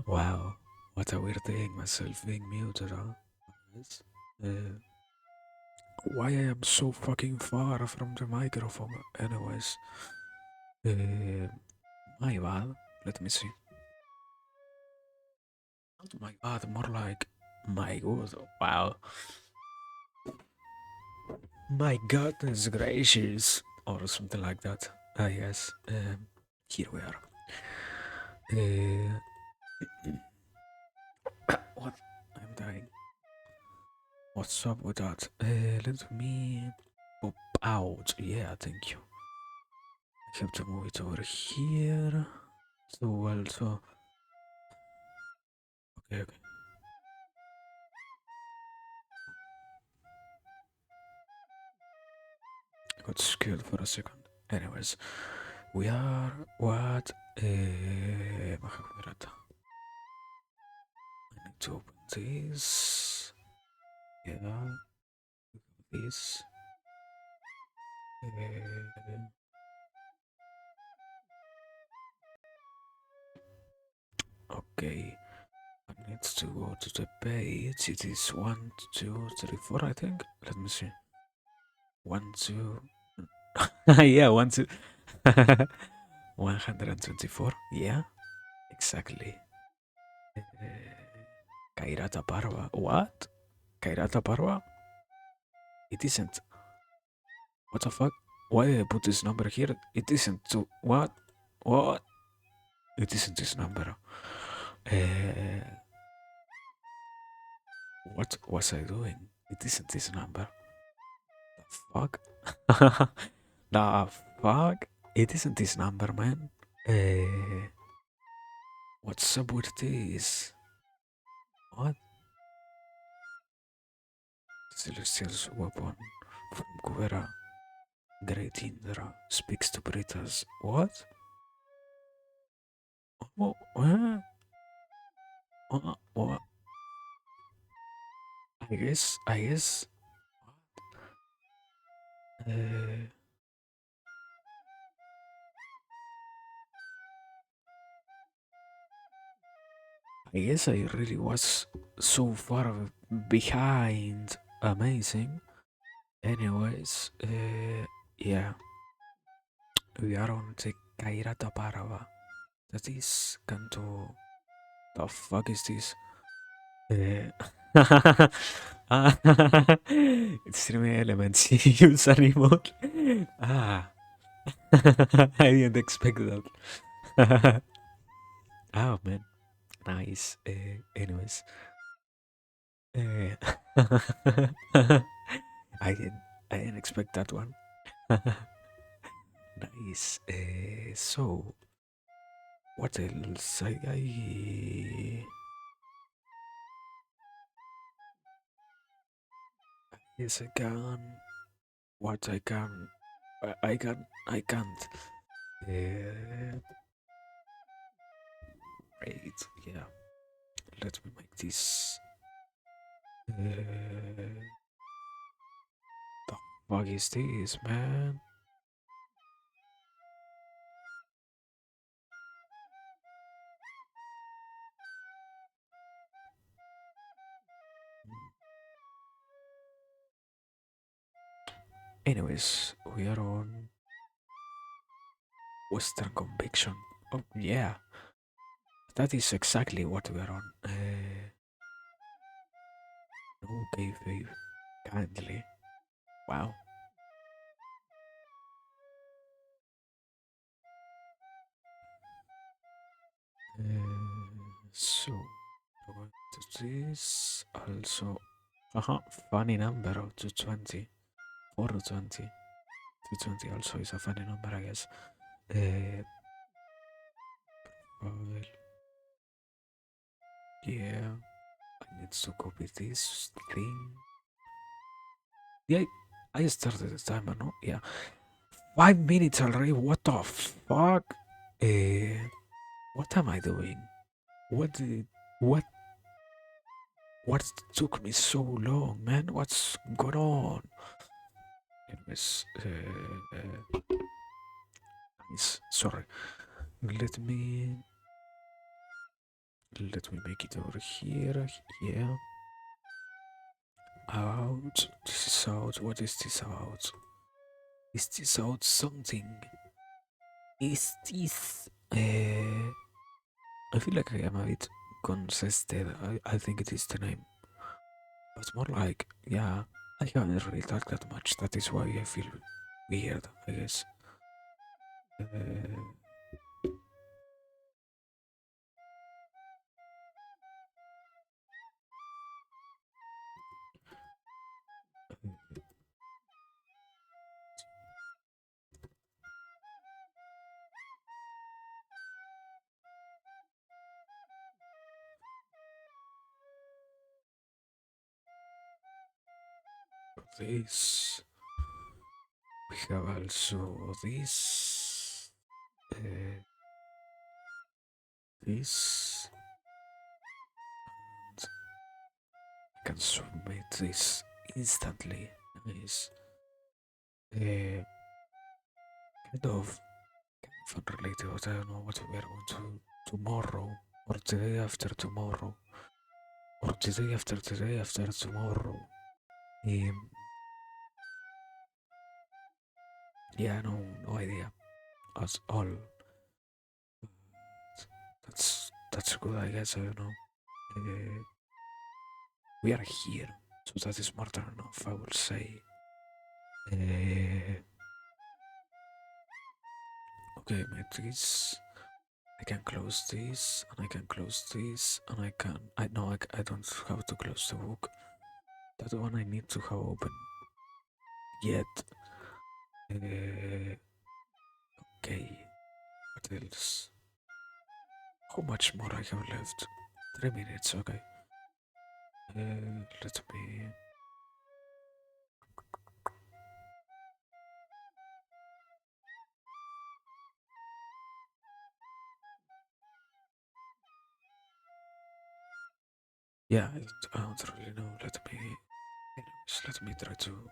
Wow, what a weird thing, myself being muted, huh? Yes. Uh, why I am so fucking far from the microphone? Anyways, uh, my bad. Let me see. Not my bad, more like my good. Wow, my goodness gracious, or something like that. Ah, yes. Here we are. Uh, what? I'm dying. What's up with that? Let me pop out. Yeah, thank you. I have to move it over here. So also. Okay, okay. I got scared for a second. Anyways, we are what? Mahabharata. I need to open this. Yeah, this. Uh, okay. I need to go to the page. It is 1, 2, 3, 4, I think. Let me see. 1, 2. Yeah, 1, 2. 124. Yeah, exactly. Kairata Parva. What? Kairata Parva? It isn't. What the fuck? Why did I put this number here? It isn't to what? What? It isn't this number. Uh, what was I doing? It isn't this number. The fuck? The fuck? It isn't this number, man. Uh, what's up with this? What? Celestial's weapon from Kuvera. Great Indra speaks to Britas. What? Oh, what? I guess. Uh, I guess I really was so far behind. Amazing. Anyways, yeah, we are on the Kairata Parava. That is Kanto. The fuck is this? Ah, it's 3 elements. Use a remote. Ah, I didn't expect that. Oh man, nice. Anyways, uh, I didn't, I didn't expect that one. Nice. So what else? I yes I can. What I can. I can. I can't. Uh, Great. Yeah. Let me make this. The fuck is this, man? Anyways, we are on Western Conviction. Oh, yeah. That is exactly what we are on. Okay, babe. Kindly. Wow. So, what is this? Also, funny number of 220. 420. 220 also is a funny number, I guess. Well, yeah. I need to copy this thing. Yeah, I started the timer, no? Yeah. 5 minutes already? What the fuck? What am I doing? What did. What? What took me so long, man? What's going on? Anyways, nice. Sorry. Let me make it over here. Yeah. Out. This is out. What is this about? Is this out something? Is this? I feel like I am a bit consistent. I think it is the name. But more like, yeah, I haven't really talked that much. That is why I feel weird, I guess. Uh, this. We have also this. This. And I can submit this instantly. Nice. Uh, kind of unrelated, but I don't know what we are going to tomorrow or the day after tomorrow or the day after tomorrow. Um, yeah, no idea at all. That's good, I guess. I don't know. Uh, we are here, so that is more than enough, I will say. Uh, okay, mate, this. I can close this, and I can close this, and I can. I know I don't have to close the book. That one I need to have open yet. Uh, okay, what else? How much more I have left? 3 minutes, okay. Let me. Yeah, I don't really know. Anyways, let me try to.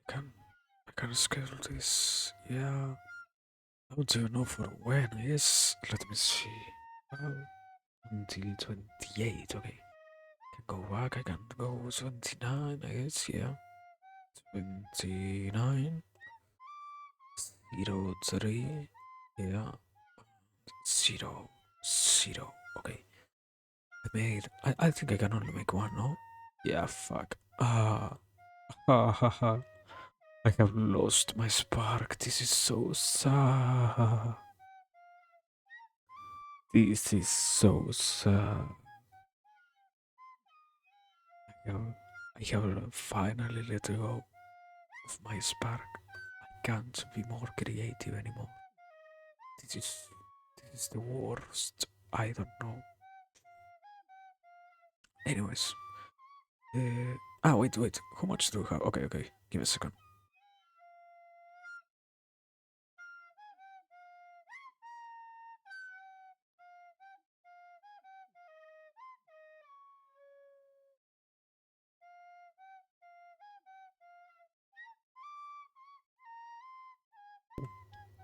Can I can schedule this? Yeah. I don't even know for when. Yes. Let me see. Well, until 28. Okay. Can go back. I can go 29. I guess. Yeah. 29. 03. Yeah. 0. Okay. I think I can only make one, no? Yeah, fuck. Ha ha ha. I have lost my spark. This is so sad. This is so sad. I have, I have finally let go of my spark. can't be more creative anymore. This is this is the worst. I don't know. Anyways, wait. How much do you have? Okay. Give me a second.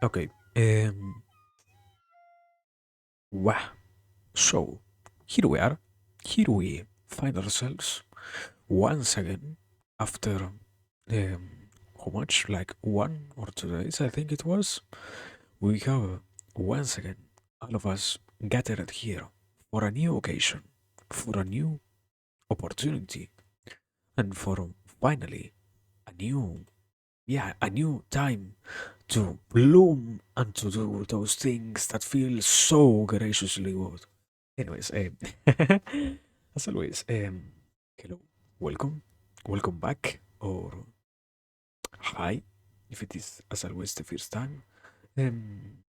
Okay. Wow. So here we are. Here we find ourselves once again after how much? Like 1 or 2 days, I think it was. We have once again all of us gathered here for a new occasion, for a new opportunity, and for finally a new, yeah, a new time to bloom and to do those things that feel so graciously good. Anyways, as always, hello, welcome back, or hi, if it is as always the first time. Um,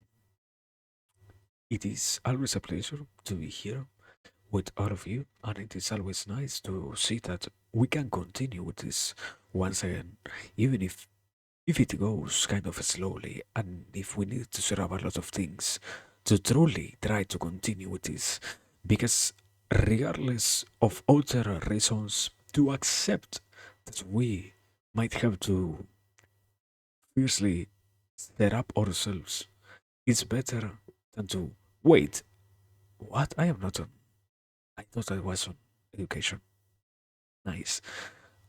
it is always a pleasure to be here with all of you, and it is always nice to see that we can continue with this once again, even if it goes kind of slowly, and if we need to set up a lot of things to truly try to continue with this, because regardless of other reasons, to accept that we might have to fiercely set up ourselves is better than to wait. What? I am not on. I thought I was on education. Nice.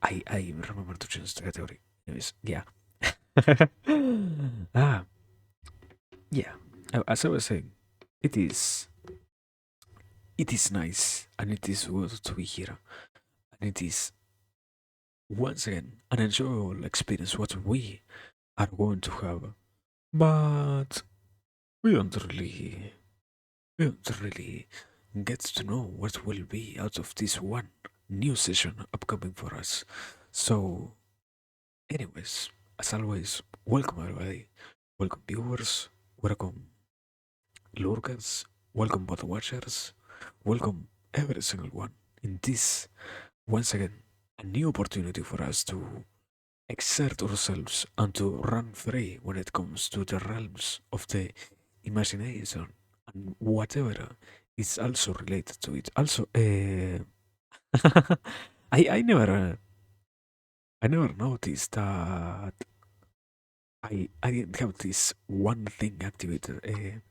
I remember to change the category. Anyways, yeah. ah, yeah. As I was saying, it is it is nice and it is good to be here, and it is once again an enjoyable experience what we are going to have. But we don't really we don't really get to know what will be out of this one new session upcoming for us. So, anyways, as always, welcome everybody, welcome viewers, welcome lurkers, welcome bot watchers, welcome every single one in this once again a new opportunity for us to exert ourselves and to run free when it comes to the realms of the imagination and whatever is also related to it. Also, I never noticed that I didn't have this one thing activated.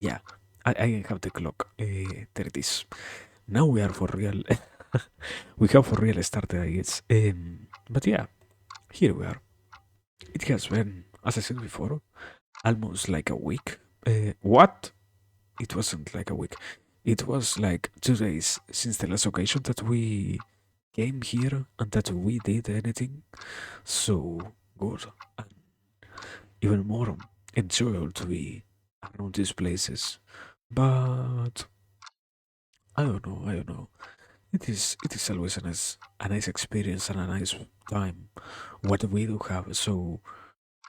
Yeah, I didn't have the clock. There it is. Now we are for real. We have for real started, I guess. But yeah, here we are. It has been, as I said before, almost like a week. What? It wasn't like a week. It was like 2 days since the last occasion that we came here and that we did anything. So good and even more enjoyable to be around these places. But I don't know. It is always a nice experience and a nice time what we do have. So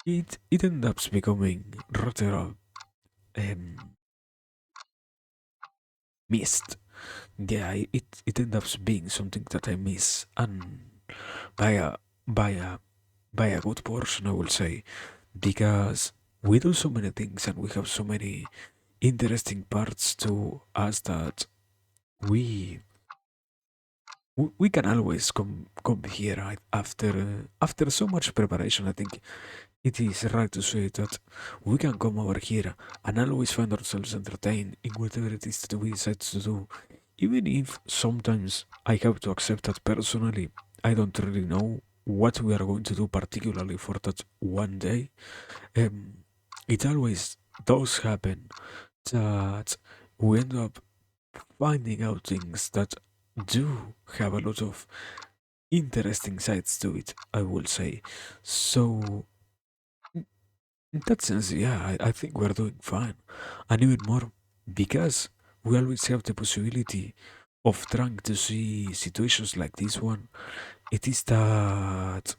it ends up becoming rather missed. Yeah, it ends up being something that I miss, and by a by a by a good portion, I will say, because we do so many things and we have so many interesting parts to us that we we can always come here after so much preparation. I think it is right to say that we can come over here and always find ourselves entertained in whatever it is that we decide to do, even if sometimes I have to accept that personally I don't really know what we are going to do particularly for that one day. Um, it always does happen that we end up finding out things that do have a lot of interesting sides to it, I will say. So, in that sense, yeah, I think we're doing fine. And even more because we always have the possibility of trying to see situations like this one. It is that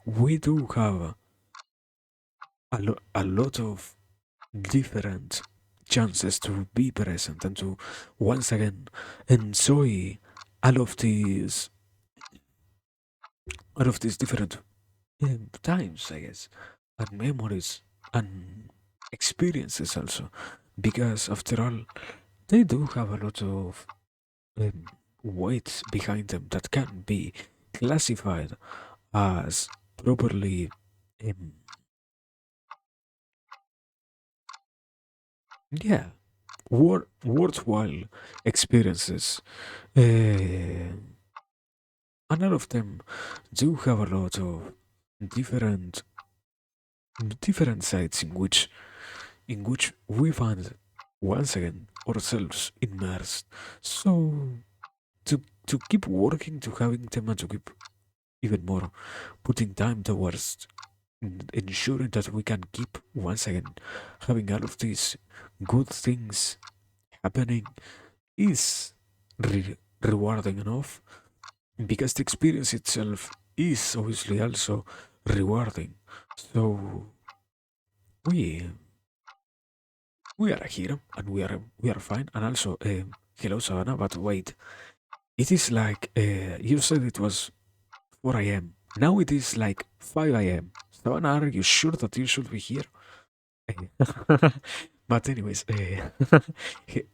we do have a lot of different chances to be present and to once again enjoy all of these all of these different times, I guess, and memories and experiences also, because after all, they do have a lot of um, weight behind them that can be classified as properly, um, yeah, worthwhile experiences. Uh, and all of them do have a lot of different different sides in which we find once again ourselves immersed. So to keep working, to having them, and to keep even more putting time towards ensuring that we can keep once again having all of these good things happening is rewarding enough, because the experience itself is obviously also rewarding. So we we are here and we are fine. And also, hello Savannah, but wait, it is like you said it was 4 a.m. Now it is like 5 a.m. Savannah, are you sure that you should be here? But anyways,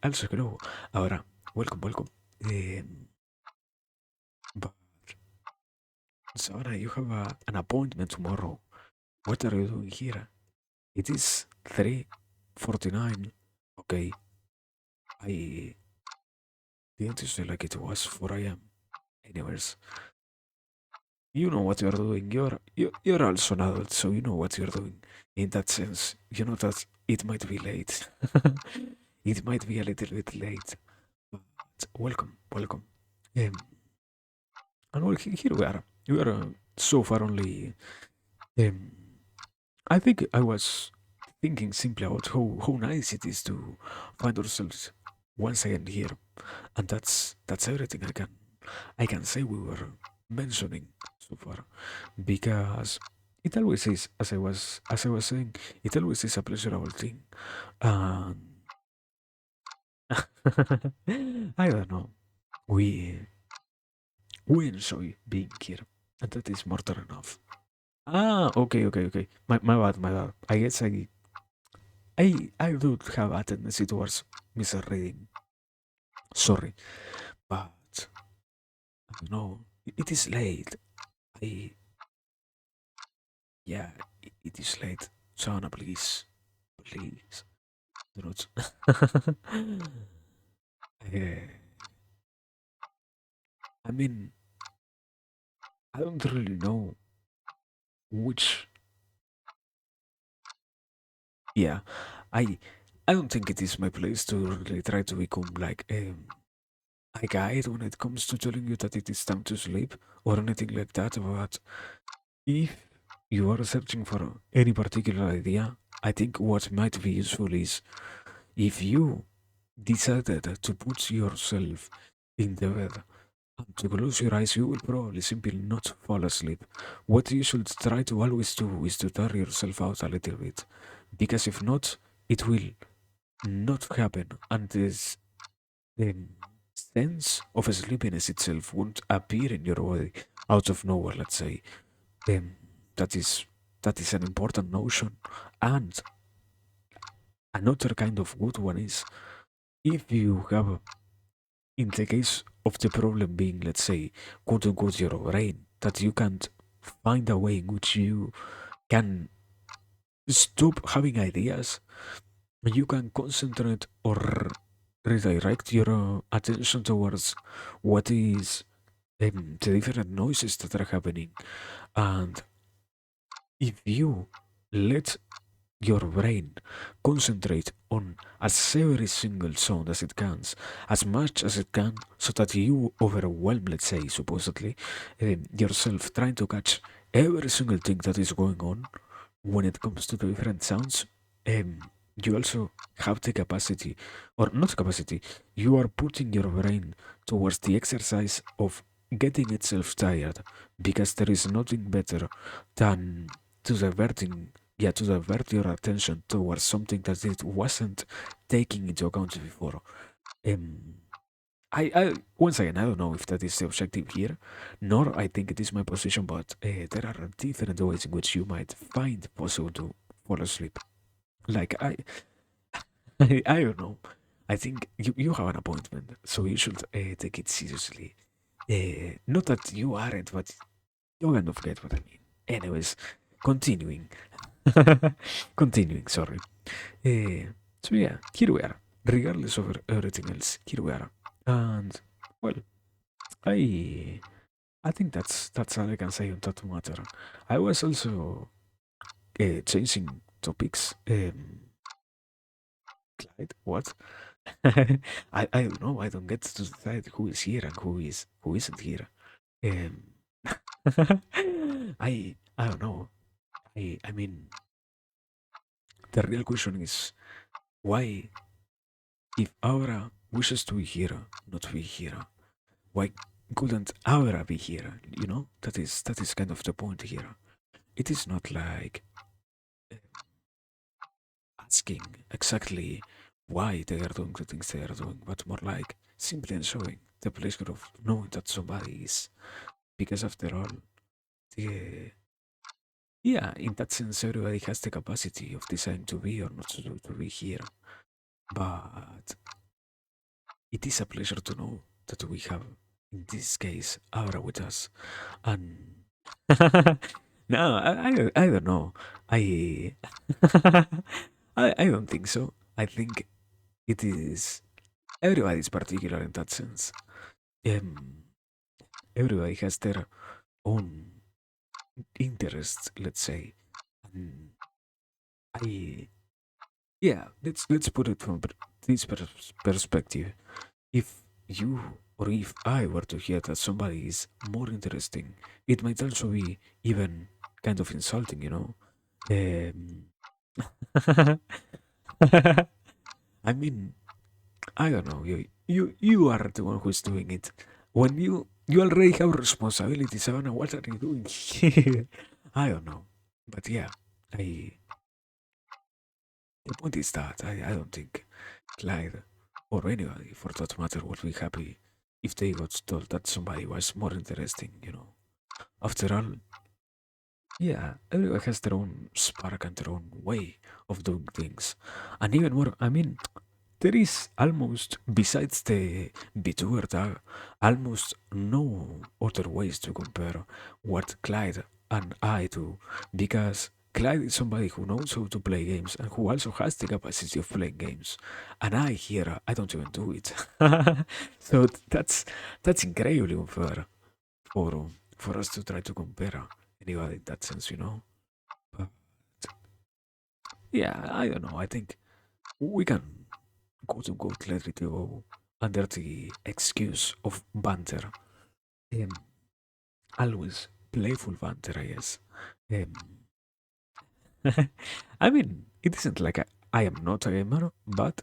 also hello. Ahora, welcome. But Savannah, you have an appointment tomorrow. What are you doing here? It is 3:49. Okay, I didn't say like it was 4 a.m. Anyways, you know what you're doing. You're also an adult, so you know what you're doing. In that sense, you know that it might be late. It might be a little bit late, but welcome. Um, and well, here we are. We are so far only. Um, I think I was thinking simply about how nice it is to find ourselves once again here, and that's everything I can say we were mentioning so far, because it always is, as I was saying, it always is a pleasurable thing. And I don't know, we we enjoy being here, and that is more than enough. Ah, okay. My bad. I guess I do have a tendency towards misreading. Sorry, but I don't know. It is late. I Yeah, it is late. Sana, please, do not. Eh, I mean, I don't really know which. Yeah, I I don't think it is my place to really try to become like a guide when it comes to telling you that it is time to sleep or anything like that. But if you are searching for any particular idea, I think what might be useful is if you decided to put yourself in the bed and to close your eyes, you will probably simply not fall asleep. What you should try to always do is to tire yourself out a little bit, because if not, it will not happen, and this um, sense of sleepiness itself won't appear in your body out of nowhere. Let's say um, that is that is an important notion, and another kind of good one is if you have, in the case of the problem being, let's say, quote unquote, your brain, that you can't find a way in which you can stop having ideas, you can concentrate or redirect your attention towards what is the different noises that are happening. And if you let your brain concentrate on as every single sound as it can, as much as it can, so that you overwhelm, let's say, supposedly, yourself trying to catch every single thing that is going on when it comes to the different sounds. You also have the capacity, or not capacity, you are putting your brain towards the exercise of getting itself tired, because there is nothing better than to diverting yeah, to divert your attention towards something that it wasn't taking into account before. Um, once again, I don't know if that is the objective here, nor I think it is my position, but there are different ways in which you might find possible to fall asleep. Like I don't know. I think you have an appointment, so you should take it seriously. Not that you aren't, but you kind of get what I mean. Anyways, continuing, continuing. Sorry. Uh, so yeah, here we are. Regardless of everything else, here we are. And well, I I think that's all I can say on that matter. I was also changing topics. Clyde, what? I don't know. I don't get to decide who is here and who isn't here. Um, I don't know. I mean, the real question is why, if Aura wishes to be here, not to be here, why couldn't Aura be here? You know, that is kind of the point here. It is not like asking exactly why they are doing the things they are doing, but more like simply enjoying the pleasure of knowing that somebody is. Because after all, the yeah, in that sense, everybody has the capacity of deciding to be or not to be here. But it is a pleasure to know that we have, in this case, Aura with us. And no, I don't know. I, I don't think so. I think it is everybody's particular in that sense. Um, everybody has their own interests, let's say. And I, yeah, let's put it from this perspective. If you or if I were to hear that somebody is more interesting, it might also be even kind of insulting, you know. Um, I mean, I don't know. You are the one who's doing it. When you already have responsibilities, Savannah, what are you doing here? I don't know. But yeah, I the point is that I don't think Clyde or anybody for that matter would be happy if they got told that somebody was more interesting, you know. After all, yeah, everyone has their own spark and their own way of doing things. And even more, I mean, there is almost, besides the Vtuber tag, almost no other ways to compare what Clyde and I do, because Clyde is somebody who knows how to play games and who also has the capacity of playing games, and I here I don't even do it. So that's incredibly unfair for us to try to compare anybody in that sense, you know. But yeah, I don't know. I think we can quote unquote let it go under the excuse of banter. Um, always playful banter, I guess. Um, I mean, it isn't like I am not a gamer, but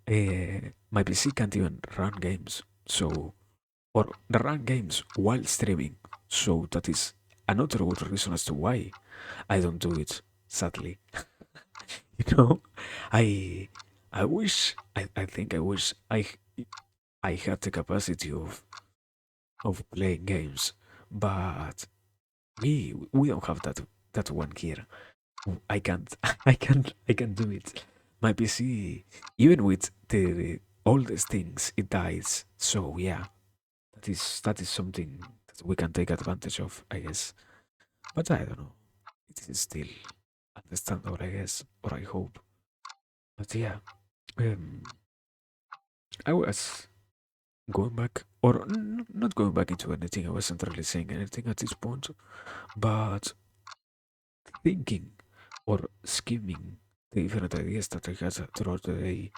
my PC can't even run games. So, or run games while streaming. So that is another good reason as to why I don't do it, sadly. You know, I I wish I think I wish I had the capacity of playing games, but we don't have that one here. I can't I can't do it. My PC, even with the oldest things, it dies. So yeah, that is something that we can take advantage of, I guess. But I don't know. It is still understandable, I guess, or I hope. But yeah, um, I was going back, or not going back into anything. I wasn't really saying anything at this point, but thinking or skimming the different ideas that I had throughout the day,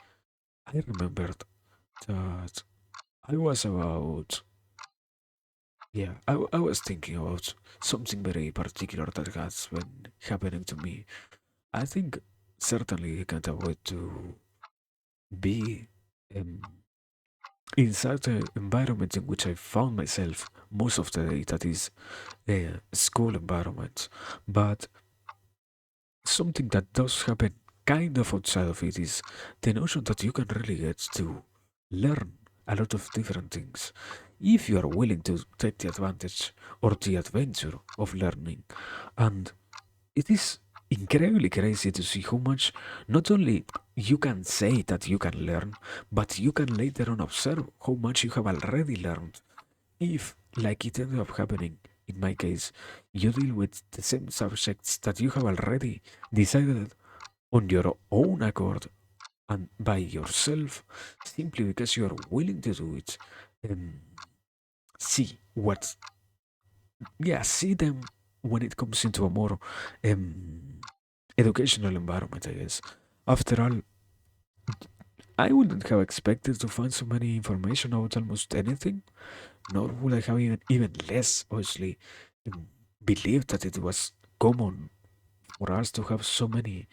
I remembered that I was about, yeah, I was thinking about something very particular that has been happening to me. I think certainly I can't avoid to be um, inside the environment in which I found myself most of the day, that is school environment. But something that does happen kind of outside of it is the notion that you can really get to learn a lot of different things if you are willing to take the advantage or the adventure of learning. And it is incredibly crazy to see how much not only you can say that you can learn, but you can later on observe how much you have already learned. If, like it ended up happening in my case, you deal with the same subjects that you have already decided on your own accord and by yourself, simply because you are willing to do it, um, see what, yeah, see them when it comes into a more um, educational environment, I guess. After all, I wouldn't have expected to find so many information about almost anything, nor would I have even less, obviously, um, believed that it was common for us to have so many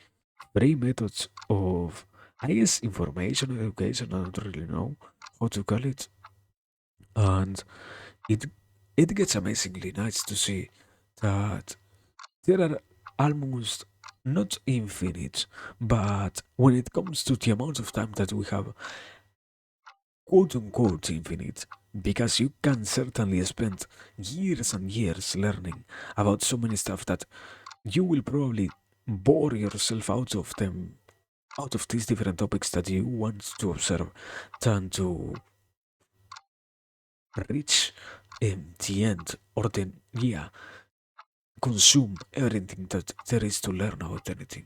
free methods of, I guess, information education. I don't really know how to call it, and it it gets amazingly nice to see that there are almost not infinite, but when it comes to the amount of time that we have, quote unquote infinite, because you can certainly spend years and years learning about so many stuff that you will probably bore yourself out of them, out of these different topics that you want to observe, than to reach the end or then, yeah, consume everything that there is to learn about anything.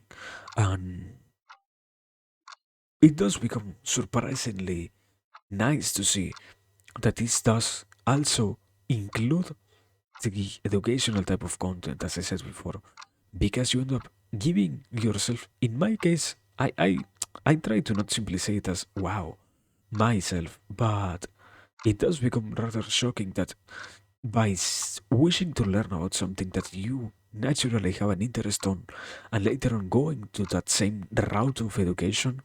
And it does become surprisingly nice to see that this does also include the educational type of content, as I said before, because you end up giving yourself. In my case, I try to not simply say it as wow myself, but it does become rather shocking that by wishing to learn about something that you naturally have an interest on, and later on going to that same route of education,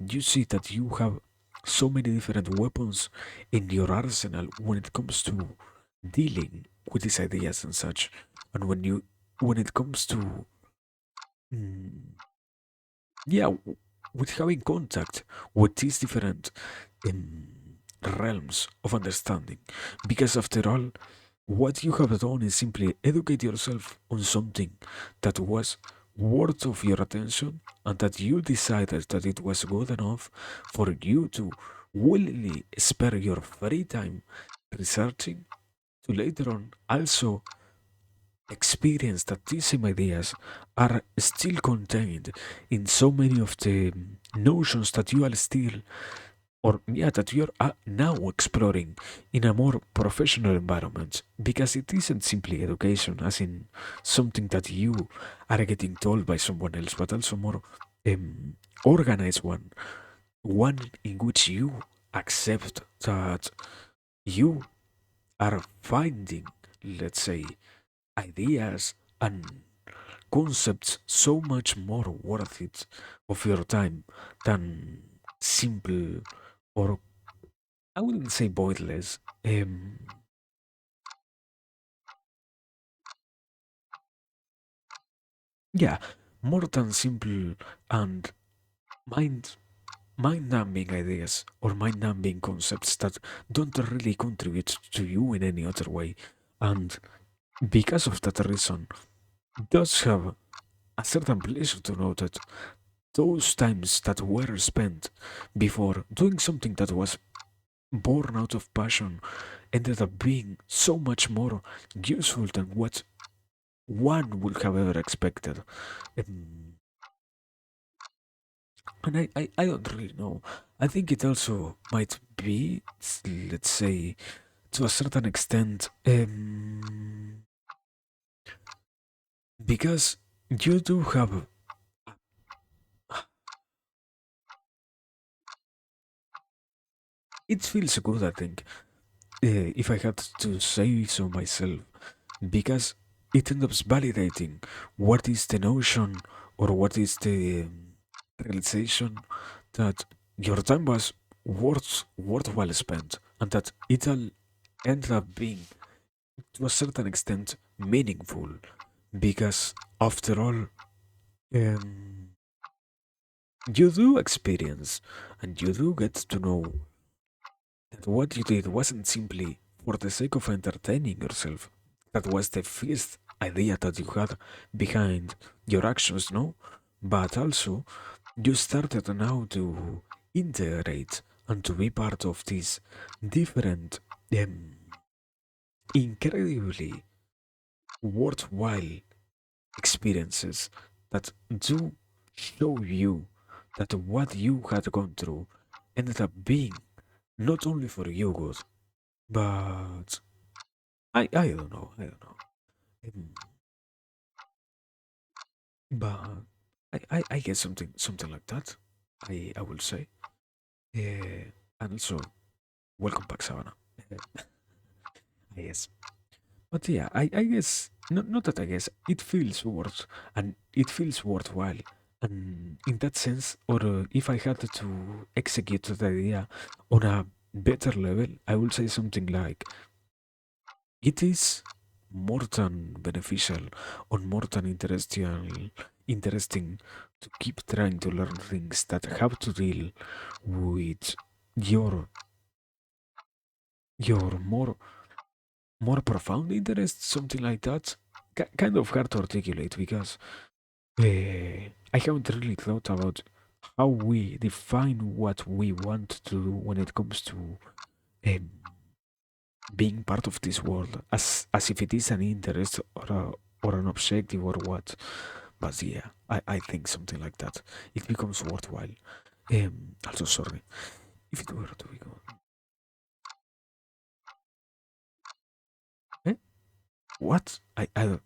you see that you have so many different weapons in your arsenal when it comes to dealing with these ideas and such. And when it comes to mm, yeah, with having contact with these different um, realms of understanding, because after all, what you have done is simply educate yourself on something that was worth of your attention and that you decided that it was good enough for you to willingly spare your free time researching to later on also experience that these same ideas are still contained in so many of the notions that you are still, or yeah, that you're now exploring in a more professional environment, because it isn't simply education as in something that you are getting told by someone else, but also more um, organized one in which you accept that you are finding, let's say, ideas and concepts so much more worth it of your time than simple, or I wouldn't say pointless. Yeah, more than simple and mind mind-numbing ideas or mind-numbing concepts that don't really contribute to you in any other way. And because of that reason, it does have a certain pleasure to know that those times that were spent before doing something that was born out of passion ended up being so much more useful than what one would have ever expected. Um, and I don't really know. I think it also might be, let's say, to a certain extent, because you do have. It feels good, I think, if I had to say so myself, because it ends up validating what is the notion or what is the realization that your time was worthwhile spent, and that it'll end up being to a certain extent meaningful, because after all, Um, you do experience and you do get to know that what you did wasn't simply for the sake of entertaining yourself. That was the first idea that you had behind your actions, no? But also, you started now to integrate and to be part of these different, um, incredibly worthwhile experiences that do show you that what you had gone through ended up being not only for you good, but I don't know, I don't know. Um, but I guess something like that. I will say. And also, welcome back, Savannah. Yes. But yeah, I guess not that I guess it feels worth and it feels worthwhile. And in that sense, or if I had to execute that idea on a better level, I would say something like it is more than beneficial or more than interesting to keep trying to learn things that have to deal with your your more profound interest, something like that. Kind of hard to articulate because I haven't really thought about how we define what we want to do when it comes to um, being part of this world, as if it is an interest or an objective or what. But yeah, I think something like that. It becomes worthwhile. Also, sorry, if it were to become. Eh? What? I don't.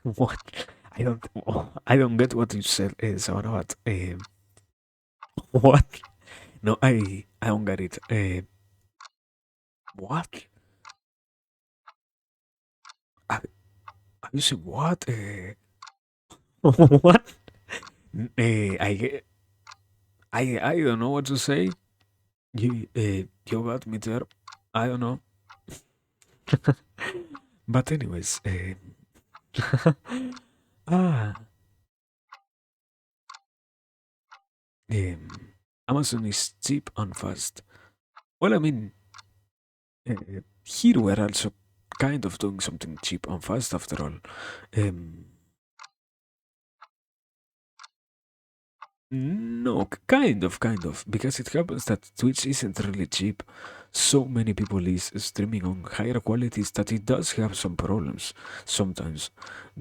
What? I don't. I don't get what you said, Savannah. But what? No, I don't get it. What? Have, have you seen what? What? I don't know what to say. You got me there. I don't know. But anyways, ah, um, Amazon is cheap and fast. Well, I mean, here we're also kind of doing something cheap and fast after all. Um, no, kind of, because it happens that Twitch isn't really cheap. So many people is streaming on higher qualities that it does have some problems sometimes,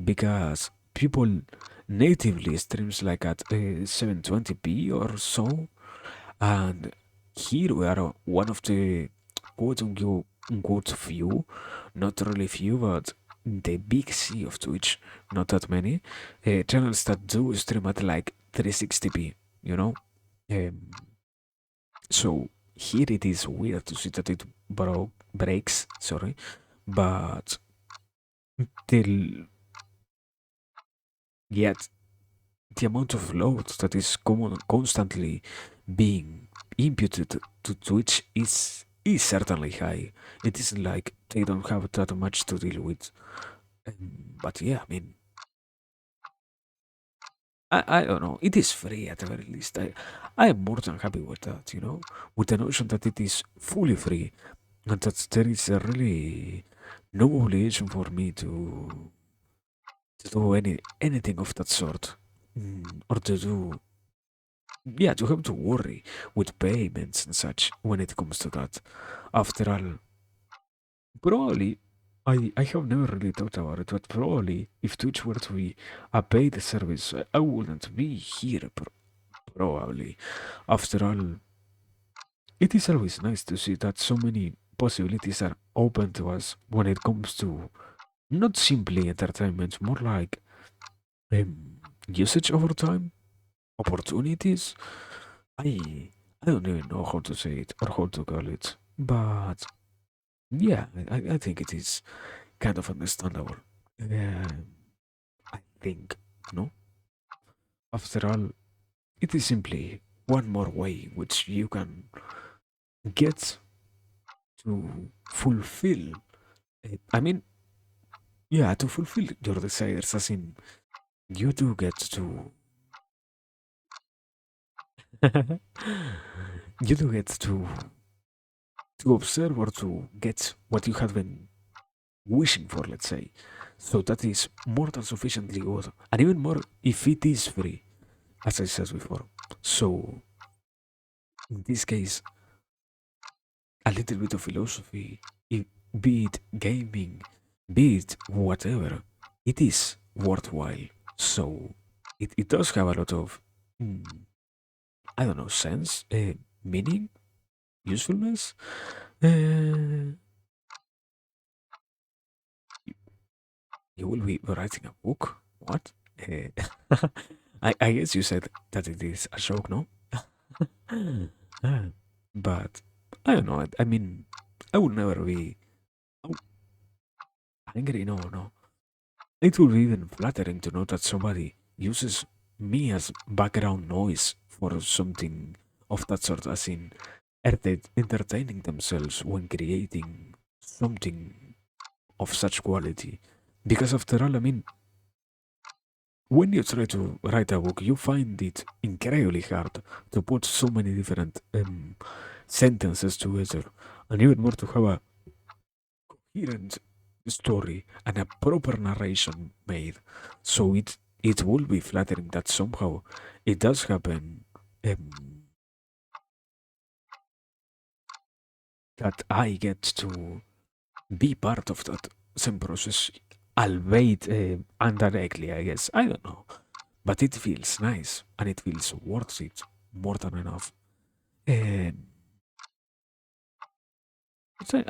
because people natively streams like at 720p or so, and here we are one of the quote unquote few, not really few, but the big sea of Twitch, not that many channels that do stream at like 360p, you know? Um, so here it is weird to see that it breaks, sorry, but the yet the amount of load that is constantly being imputed to Twitch is certainly high. It isn't like they don't have that much to deal with. But yeah, I mean, I don't know. It is free at the very least. I am more than happy with that, you know, with the notion that it is fully free and that there is a really no obligation for me to do anything of that sort, or to do yeah, to have to worry with payments and such when it comes to that. After all, probably I have never really thought about it, but probably if Twitch were to be a paid service, I wouldn't be here. Probably. After all, it is always nice to see that so many possibilities are open to us when it comes to not simply entertainment, more like usage over time, opportunities. I I don't even know how to say it or how to call it, but yeah, I think it is kind of understandable. I think, no? After all, it is simply one more way which you can get to fulfill. I mean, yeah, to fulfill your desires, as in you do get to you do get to observe or to get what you have been wishing for, let's say. So that is more than sufficiently good, and even more if it is free, as I said before. So in this case, a little bit of philosophy, be it gaming, be it whatever, it is worthwhile. So it does have a lot of, mm, I don't know, sense, meaning, usefulness. Uh, you will be writing a book? What? I guess you said that it is a joke, no? Ah, but I don't know. I mean, I would never be oh, angry. No, no. It would be even flattering to know that somebody uses me as background noise for something of that sort, as in entertaining themselves when creating something of such quality. Because after all, I mean, when you try to write a book, you find it incredibly hard to put so many different sentences together, and even more to have a coherent story and a proper narration made. So it will be flattering that somehow it does happen, that I get to be part of that same process, albeit indirectly, I guess. I don't know. But it feels nice and it feels worth it more than enough. And I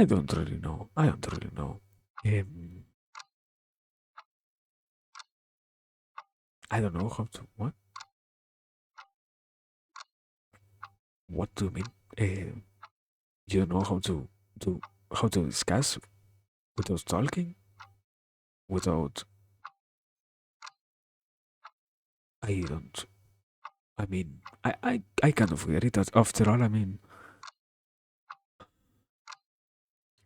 don't really know. I don't really know. Um, I don't know how to what. What do you mean? You don't know to how to discuss without talking, without. I don't. I mean, I kind of get it. That after all, I mean,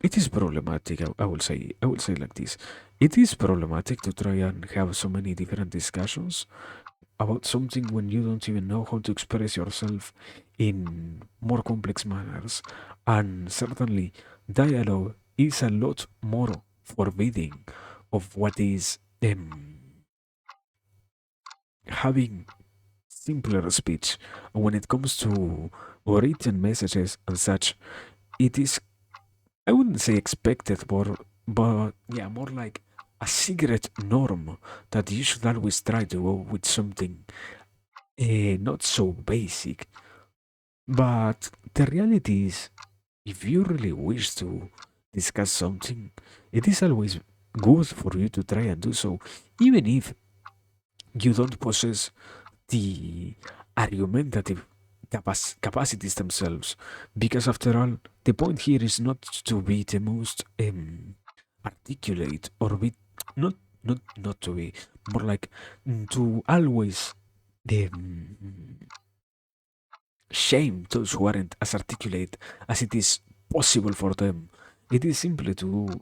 it is problematic. I will say like this. It is problematic to try and have so many different discussions about something when you don't even know how to express yourself in more complex manners. And certainly, dialogue is a lot more forbidding of what is having simpler speech. When it comes to written messages and such, it is, I wouldn't say expected, but yeah, more like a secret norm that you should always try to go with something not so basic. But the reality is, if you really wish to discuss something, it is always good for you to try and do so, even if you don't possess the argumentative capacities themselves. Because after all, the point here is not to be the most articulate or be not not to be more like to always shame those who aren't as articulate as it is possible for them. It is simply to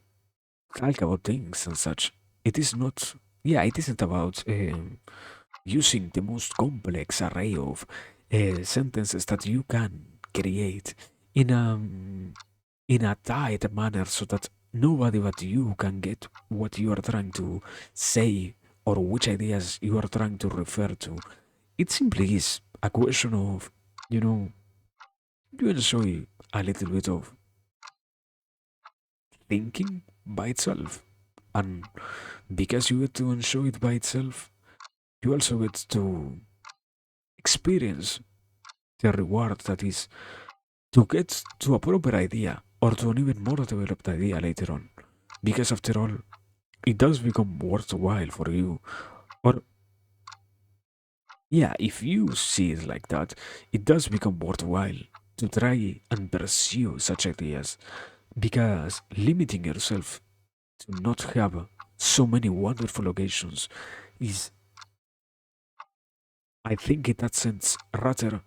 talk about things and such. It is not, yeah, it isn't about using the most complex array of sentences that you can create in a in a tight manner so that nobody but you can get what you are trying to say or which ideas you are trying to refer to. It simply is a question of, you know, you enjoy a little bit of thinking by itself. And because you get to enjoy it by itself, you also get to experience the reward that is to get to a proper idea or to an even more developed idea later on. Because after all, it does become worthwhile for you. Or, yeah, if you see it like that, it does become worthwhile to try and pursue such ideas. Because limiting yourself to not have so many wonderful occasions is, I think, in that sense, rather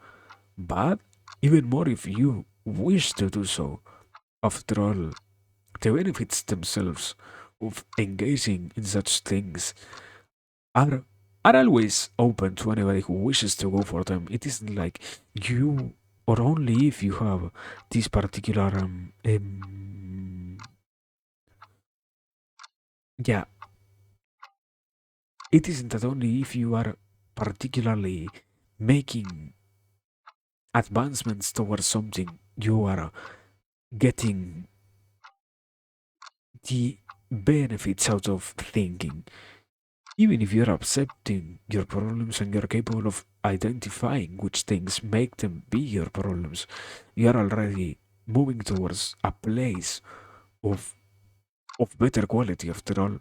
bad. Even more if you wish to do so. After all, the benefits themselves of engaging in such things are are always open to anybody who wishes to go for them. It isn't like you, or only if you have this particular yeah, it isn't that only if you are particularly making advancements towards something, you are getting the benefits out of thinking. Even if you're accepting your problems and you're capable of identifying which things make them be your problems, you're already moving towards a place of better quality. After all,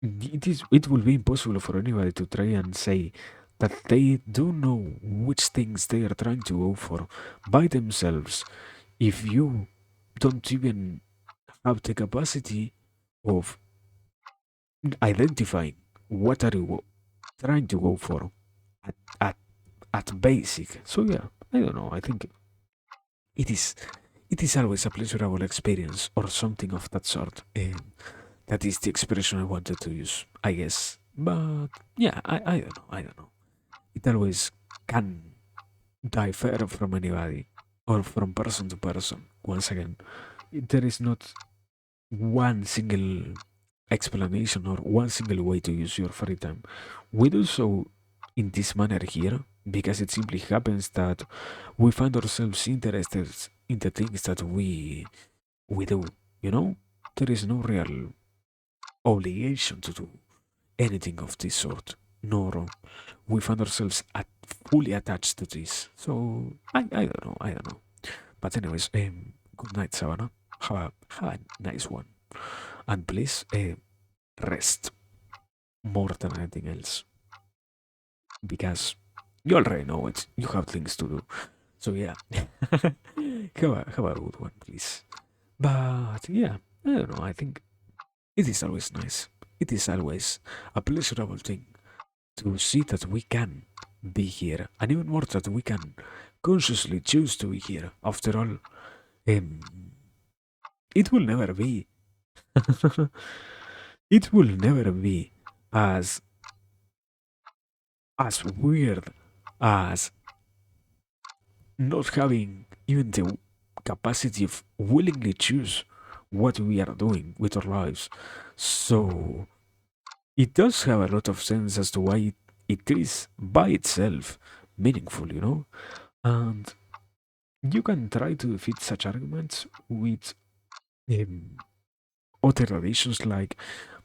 it will be impossible for anybody to try and say that they do know which things they are trying to go for by themselves if you don't even have the capacity of identifying what are you trying to go for at, at, at basic. So yeah, I don't know. I think it is it is always a pleasurable experience or something of that sort. That is the expression I wanted to use, I guess. But yeah, I don't know. I don't know. It always can differ from anybody or from person to person. Once again, there is not one single explanation or one single way to use your free time. We do so in this manner here because it simply happens that we find ourselves interested in the things that we do. You know, there is no real obligation to do anything of this sort, nor we find ourselves fully attached to this. So I don't know, I don't know. But anyways, good night, Savannah. Have a nice one, and please rest more than anything else because you already know it. You have things to do. So yeah, have a good one, please. But yeah, I don't know. I think it is always nice. It is always a pleasurable thing to see that we can be here, and even more that we can consciously choose to be here. After all, um, it will never be. It will never be as weird as not having even the capacity of willingly choose what we are doing with our lives. So it does have a lot of sense as to why it is by itself meaningful, you know? And you can try to defeat such arguments with um, other traditions like,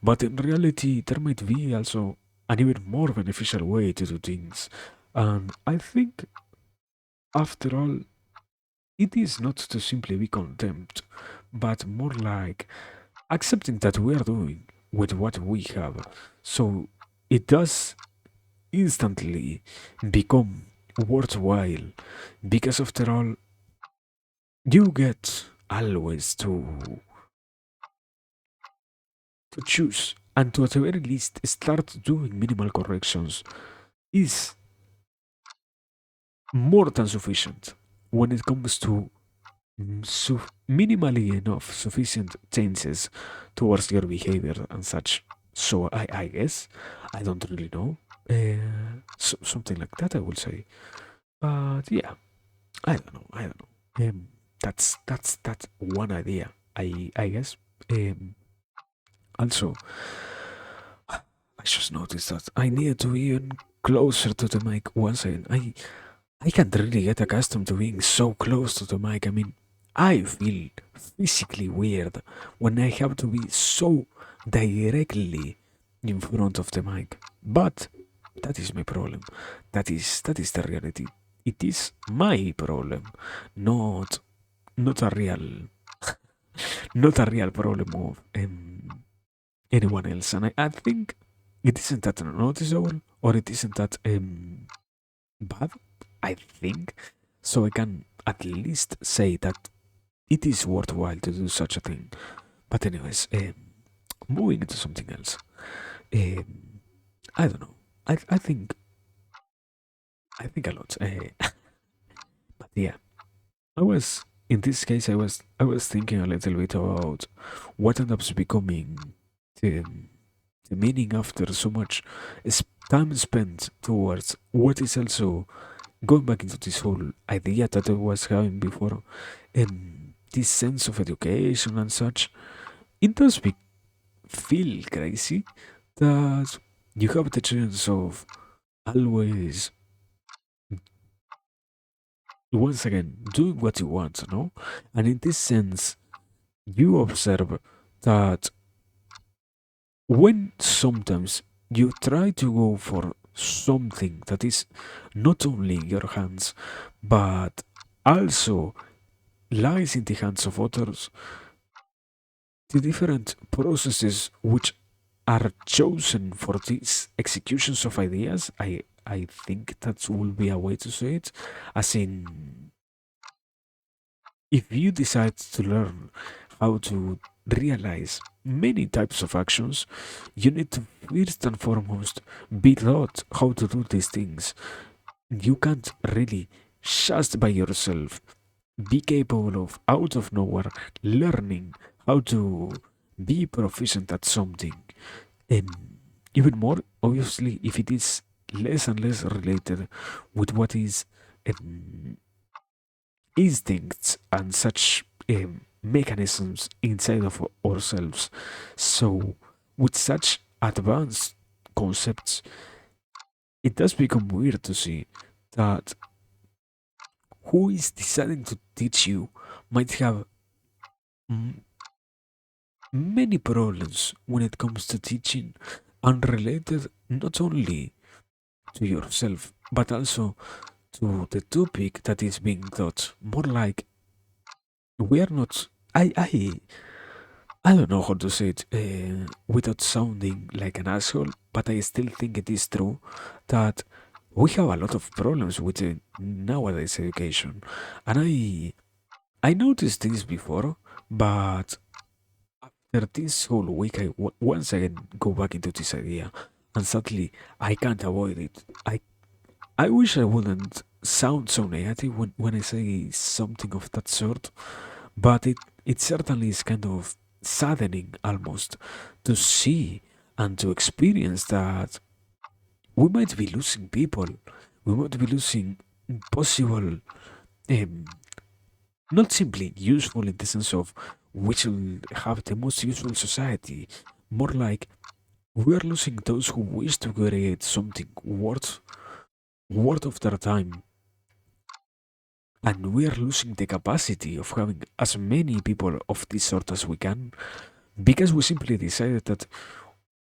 but in reality, there might be also an even more beneficial way to do things. And I think, after all, it is not to simply be contempt, but more like accepting that we are doing with what we have. So it does instantly become worthwhile because, after all, you get always to choose and to, at the very least, start doing minimal corrections is more than sufficient when it comes to minimally enough sufficient changes towards your behavior and such. So I guess I don't really know. Something like that, I will say. But yeah, I don't know. I don't know. That's one idea. I guess. Also, I just noticed that I need to be even closer to the mic once again. I can't really get accustomed to being so close to the mic. I mean, I feel physically weird when I have to be so directly in front of the mic. But that is my problem. That is the reality. It is my problem, not not a real not a real problem of anyone else. And I think it isn't that noticeable or it isn't that bad, I think. So I can at least say that it is worthwhile to do such a thing. But anyways, moving into something else. Um, I don't know. I think a lot. But yeah, I was in this case. I was thinking a little bit about what ends up becoming the, the meaning after so much time spent towards what is also going back into this whole idea that I was having before, this sense of education and such, it does feel crazy that you have the chance of always, once again, doing what you want, no? And in this sense, you observe that when sometimes you try to go for something that is not only in your hands, but also lies in the hands of others, the different processes which are chosen for these executions of ideas, I think that will be a way to say it. As in, if you decide to learn how to realize many types of actions, you need to first and foremost be taught how to do these things. You can't really just by yourself be capable of out of nowhere learning how to be proficient at something. And even more, obviously, if it is less and less related with what is um, instincts and such mechanisms inside of ourselves. So, with such advanced concepts, it does become weird to see that who is deciding to teach you might have m- many problems when it comes to teaching, unrelated not only to yourself but also to the topic that is being taught. More like we are not. I don't know how to say it without sounding like an asshole, but I still think it is true that we have a lot of problems with nowadays education, and I noticed this before, but after this whole week, once again go back into this idea, and sadly I can't avoid it. I wish I wouldn't sound so negative when I say something of that sort, but it certainly is kind of saddening almost to see and to experience that we might be losing people, we might be losing possible, um, not simply useful in the sense of which will have the most useful society, more like we are losing those who wish to create something worth of their time, and we are losing the capacity of having as many people of this sort as we can because we simply decided that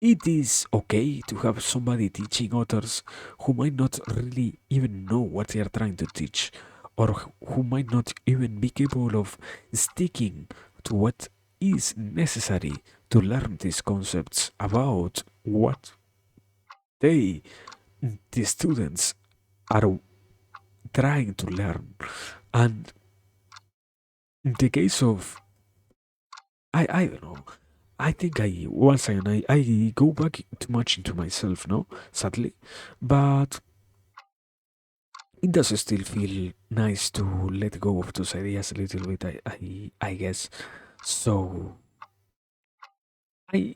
it is okay to have somebody teaching others who might not really even know what they are trying to teach, or who might not even be capable of sticking to what is necessary to learn these concepts about what they, the students, are trying to learn. And in the case of, I don't know, I think once again, I go back too much into myself, no? Sadly. But it does still feel nice to let go of those ideas a little bit, I guess. So, I,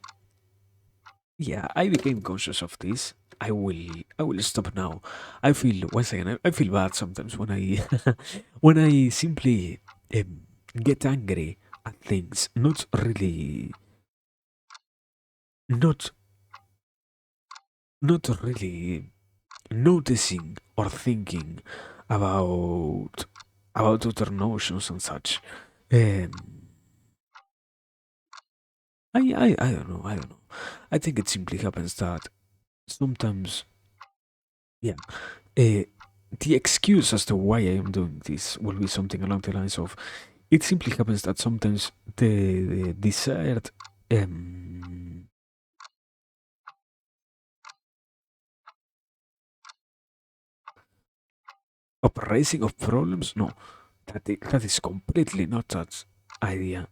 yeah, I became conscious of this. I will stop now. I feel, once again, I feel bad sometimes when I, when I simply get angry at things, not really, not, not really noticing or thinking about other notions and such. Um, I don't know. I don't know. I think it simply happens that sometimes, yeah, uh, the excuse as to why I am doing this will be something along the lines of it simply happens that sometimes the desired um, uprising of problems, no, that is completely not that idea.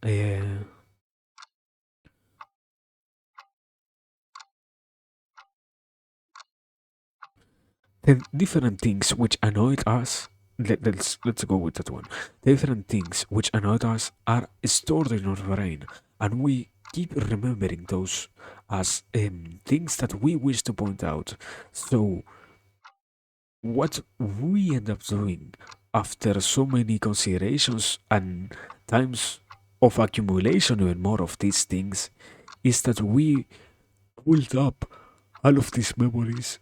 The different things which annoyed us, let's go with that one. The different things which annoyed us are stored in our brain, and we keep remembering those as things that we wish to point out. So, what we end up doing after so many considerations and times of accumulation, even more of these things, is that we pulled up all of these memories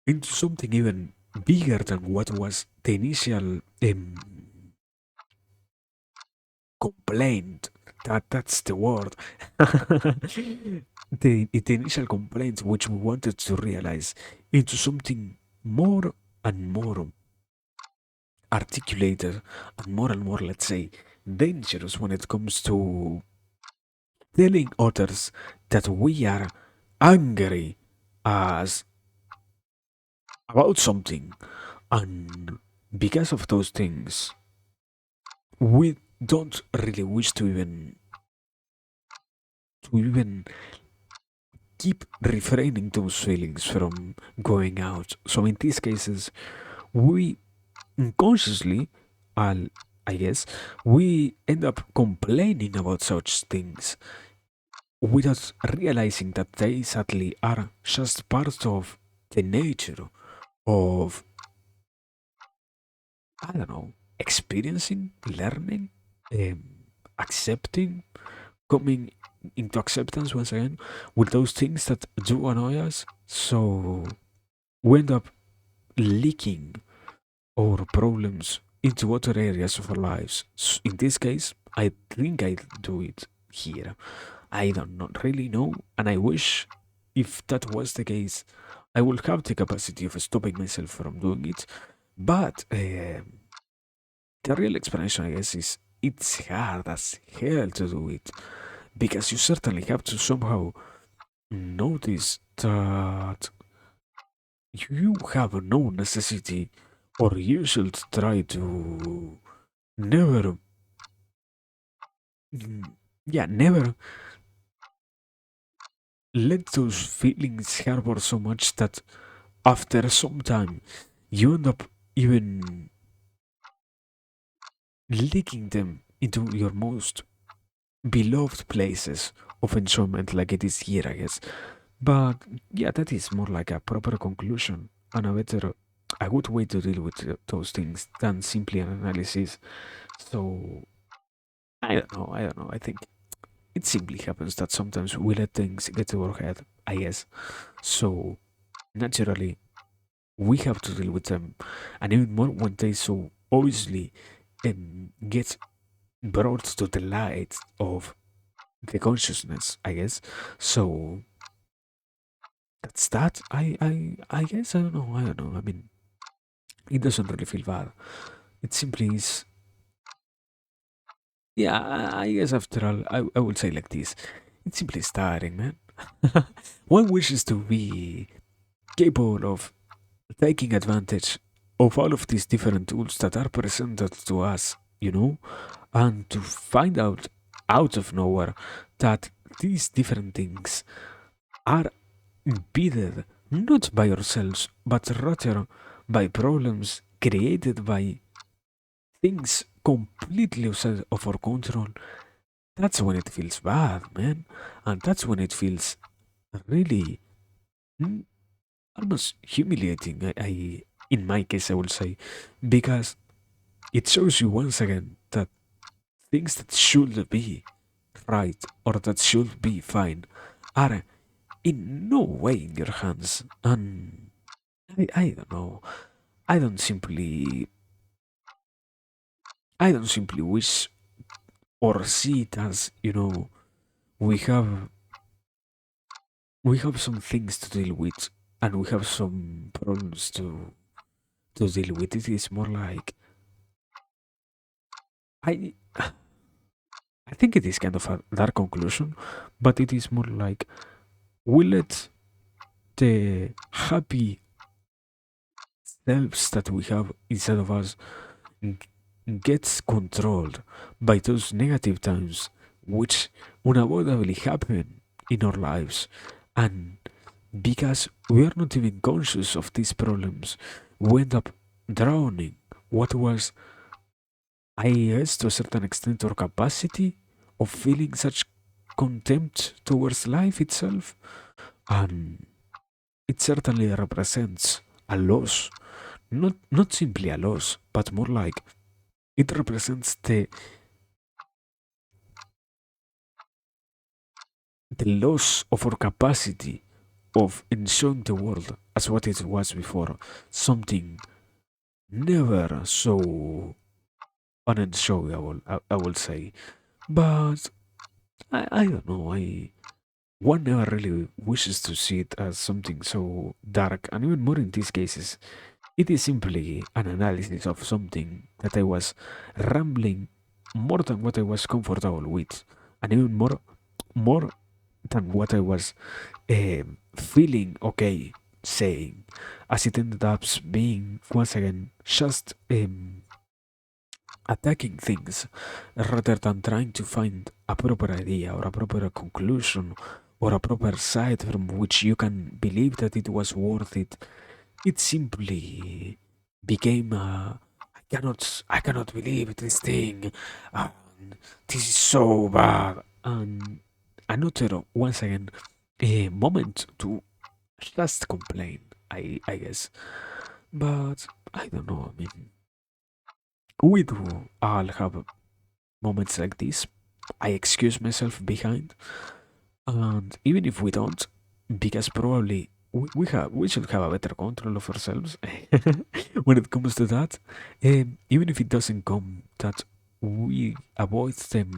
into something even bigger than what was the initial complaint. That's the word. The initial complaint, which we wanted to realize, into something more and more articulated and more, let's say, dangerous when it comes to telling others that we are angry as about something, and because of those things we don't really wish to even keep refraining those feelings from going out. So in these cases, we unconsciously, I'll, I guess, we end up complaining about such things without realizing that they sadly are just part of the nature of, I don't know, experiencing, learning, um, accepting, coming into acceptance once again with those things that do annoy us. So we end up leaking our problems into other areas of our lives. In this case, I think I do it here. I don't not really know, and I wish if that was the case, I would have the capacity of stopping myself from doing it. But the real explanation, I guess, is it's hard as hell to do it because you certainly have to somehow notice that you have no necessity or you should try to never, mm, yeah, never let those feelings harbor so much that after some time you end up even leaking them into your most beloved places of enjoyment, like it is here, I guess. But yeah, that is more like a proper conclusion and a good way to deal with those things than simply an analysis. So I don't know. I think it simply happens that sometimes we let things get to our head, I guess. So naturally, we have to deal with them, and even more when they so obviously get brought to the light of the consciousness, I guess. So that's that. I guess I don't know. I don't know. I mean, it doesn't really feel bad. It simply is. Yeah, I guess after all, I would say like this. It's simply starting, man. One wishes to be capable of taking advantage of all of these different tools that are presented to us, and to find out of nowhere that these different things are impeded not by ourselves, but rather by problems created by things completely outside of our control. That's when it feels bad, man. And that's when it feels really mm, almost humiliating. In my case, I will say, because it shows you once again that things that should be right or that should be fine are in no way in your hands. And I don't know. I don't simply I don't simply wish or see it as, we have we have some things to deal with and we have some problems to deal with. It is more like I I think it is kind of a dark conclusion, but it is more like we let the happy selves that we have inside of us g- gets controlled by those negative times which unavoidably happen in our lives. And because we are not even conscious of these problems, we end up drowning what was, I guess, to a certain extent, our capacity of feeling such contempt towards life itself. And it certainly represents a loss, not simply a loss, but more like it represents the loss of our capacity of enjoying the world as what it was before, something never so unenjoyable, I will say. But I don't know, one never really wishes to see it as something so dark, and even more in these cases, it is simply an analysis of something that I was rambling more than what I was comfortable with, and even more than what I was feeling okay saying, as it ended up being once again just attacking things rather than trying to find a proper idea or a proper conclusion or a proper side from which you can believe that it was worth it. It simply became a I cannot believe this thing, and this is so bad, and another once again a moment to just complain, I guess. But I don't know, I mean, we do all have moments like this. I excuse myself behind, and even if we don't, because probably we should have a better control of ourselves when it comes to that. Even if it doesn't come that we avoid them,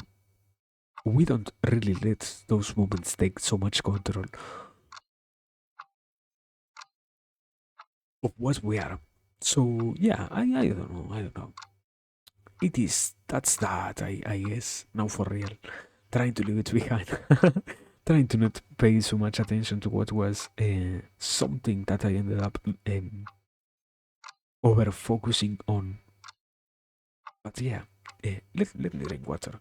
we don't really let those moments take so much control of what we are. So yeah, I don't know, I don't know. It is that's that I guess now for real. Trying to leave it behind. Trying to not pay so much attention to what was something that I ended up over focusing on. But yeah, let me drink water.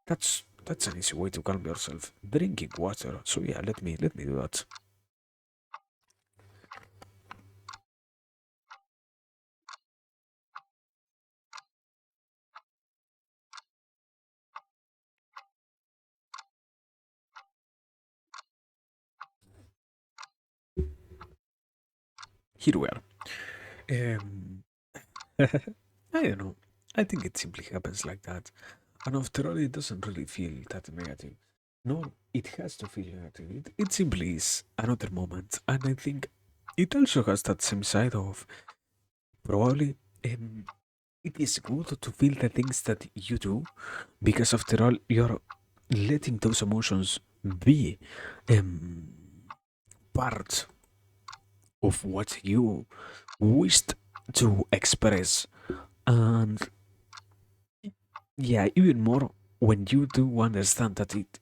That's an easy way to calm yourself. Drinking water. So yeah, let me do that. Here we are. Um, I don't know. I think it simply happens like that. And after all, it doesn't really feel that negative. No, it has to feel negative. It simply is another moment. And I think it also has that same side of probably it is good to feel the things that you do because after all, you're letting those emotions be um, part of what you wished to express. And yeah, even more when you do understand that it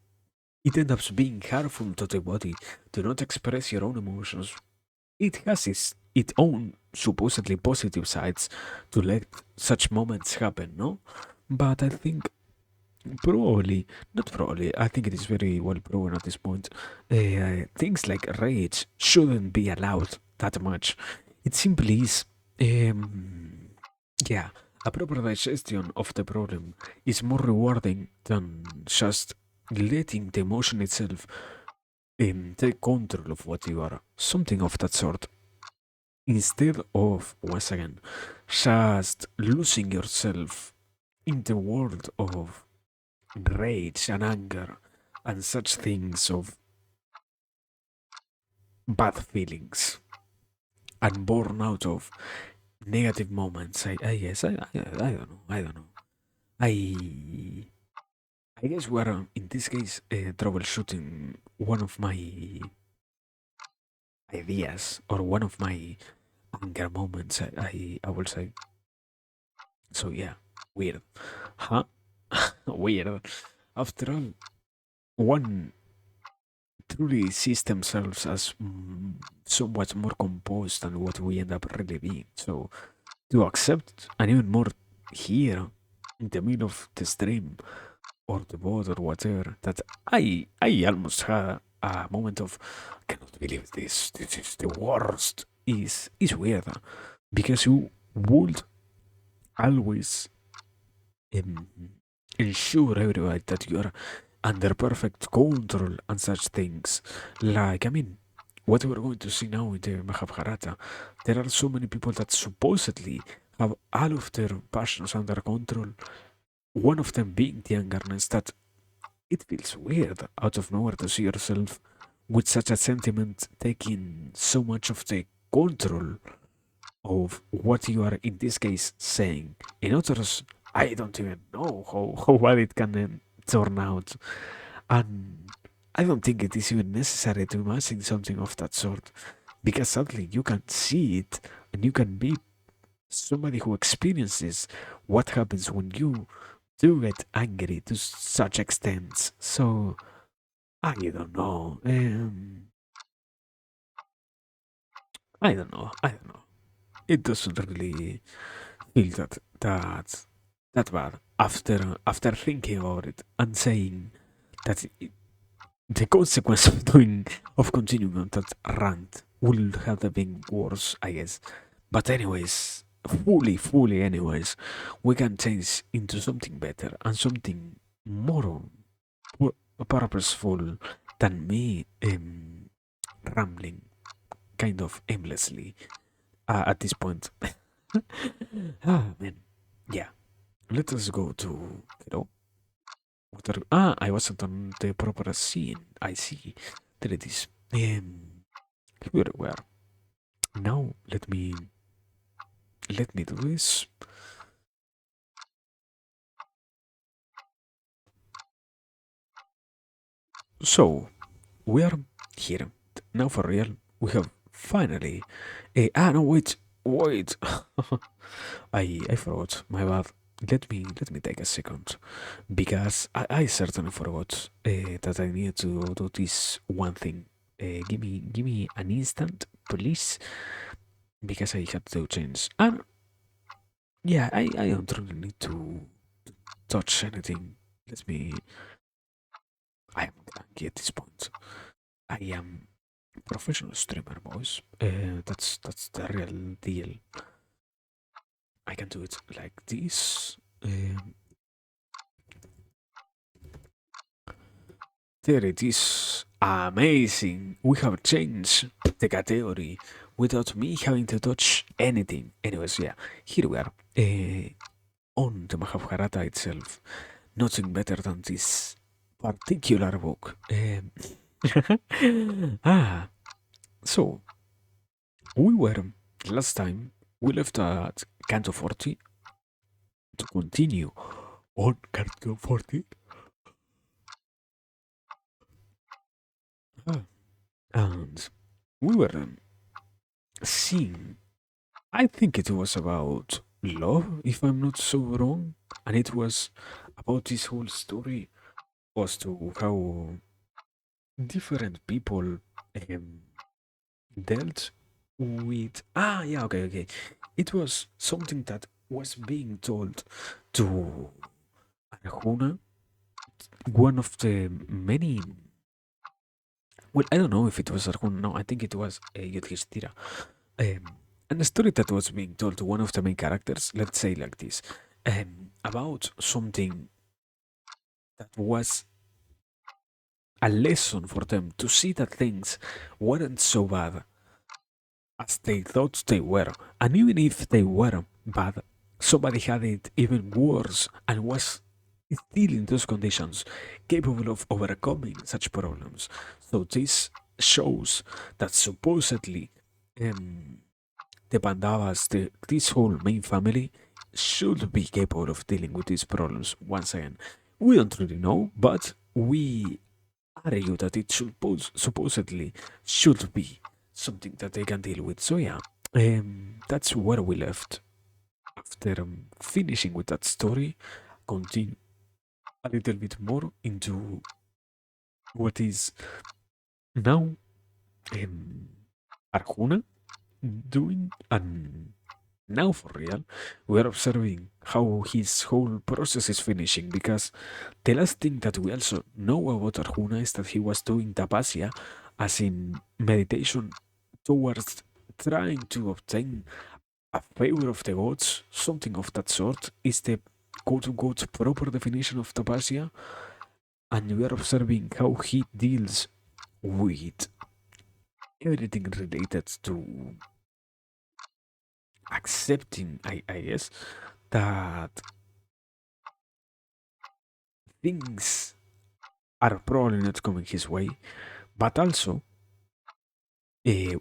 ends up being harmful to the body to not express your own emotions. It has its own supposedly positive sides to let such moments happen, no? But I think probably, not probably, I think it is very well proven at this point. Things like rage shouldn't be allowed that much. It simply is. Um, yeah, a proper digestion of the problem is more rewarding than just letting the emotion itself take control of what you are. Something of that sort. Instead of, once again, just losing yourself in the world of rage and anger and such things of bad feelings and born out of negative moments. I guess I don't know. I don't know. I I guess we're in this case troubleshooting one of my ideas or one of my anger moments. I will say. So yeah, weird, huh? Weird. After all, one truly sees themselves as somewhat more composed than what we end up really being. So to accept, and even more here in the middle of the stream or the boat or whatever, that I almost had a moment of cannot believe this. This is the worst. Is weird because you would always um, ensure everybody that you are under perfect control and such things. Like, I mean, what we're going to see now in the Mahabharata, there are so many people that supposedly have all of their passions under control. One of them being the angerness, that it feels weird out of nowhere to see yourself with such a sentiment taking so much of the control of what you are in this case saying. In others, I don't even know how well it can turn out. And I don't think it is even necessary to imagine something of that sort, because sadly you can see it and you can be somebody who experiences what happens when you do get angry to such extents. So I don't know. I don't know. I don't know. It doesn't really feel that bad after thinking about it and saying that the consequence of doing of continuing on that rant would have been worse, I guess. But anyways, fully anyways, we can change into something better and something more purposeful than me rambling kind of aimlessly at this point. Man, yeah. Let us go to, I wasn't on the proper scene. I see. There it is. Here we are. Now let me do this. So we are here now for real. We have finally. No, wait. I forgot. My bad. Let me take a second, because I certainly forgot that I need to do this one thing. Give me an instant, please, because I had to change. And yeah, I don't really need to touch anything. Let me. I am cranky at this point. I am professional streamer, boys. That's the real deal. I can do it like this. There it is. Amazing. We have changed the category without me having to touch anything. Anyways, yeah, here we are. On the Mahabharata itself. Nothing better than this particular book. ah, so we were last time we left at Canto 40 to continue on Canto 40. Ah, and we were seeing, I think it was about love, if I'm not so wrong, and it was about this whole story as to how different people um, dealt with. Yeah, okay. It was something that was being told to Arjuna, one of the many. Well, I don't know if it was Arjuna. No, I think it was Yudhishthira. And a story that was being told to one of the main characters, let's say like this, about something that was a lesson for them to see that things weren't so bad as they thought they were. And even if they were bad, somebody had it even worse and was still in those conditions capable of overcoming such problems. So this shows that supposedly um, the Pandavas, this whole main family, should be capable of dealing with these problems once again. We don't really know, but we argue that it supposedly should be something that they can deal with. So yeah, that's where we left after finishing with that story. Continue a little bit more into what is now um, Arjuna doing, and now for real, we are observing how his whole process is finishing, because the last thing that we also know about Arjuna is that he was doing tapasya, as in meditation, towards trying to obtain a favor of the gods, something of that sort. Is the quote unquote proper definition of tapasya, and we are observing how he deals with everything related to accepting, I guess, that things are probably not coming his way, but also, uh,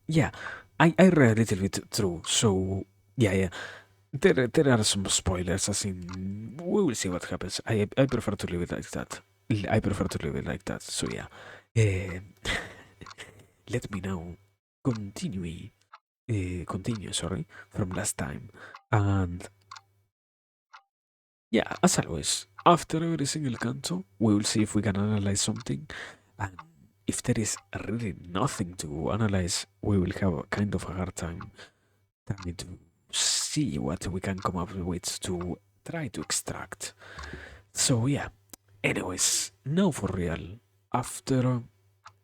yeah, I read a little bit through, so yeah. There are some spoilers, as in, we will see what happens. I prefer to leave it like that. I prefer to leave it like that, so yeah. Uh, let me now continue, continue, sorry, from last time. And yeah, as always, after every single canto, we will see if we can analyze something. And if there is really nothing to analyze, we will have a kind of a hard time trying to see what we can come up with to try to extract. So, yeah, anyways, now for real, after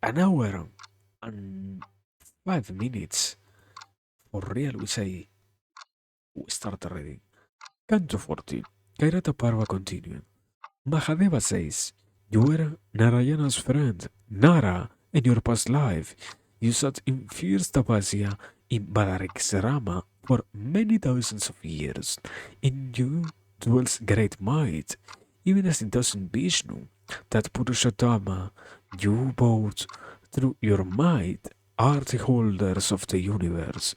an hour and 5 minutes, for real, we say we start already. Canto 40. Kairata Parva continued. Mahadeva says, you were Narayana's friend, Nara, in your past life. You sat in fierce tapasya in Badarikshirama for many thousands of years. In you dwells great might, even as it does in Vishnu, that Purushottama, you both, through your might, are the holders of the universe.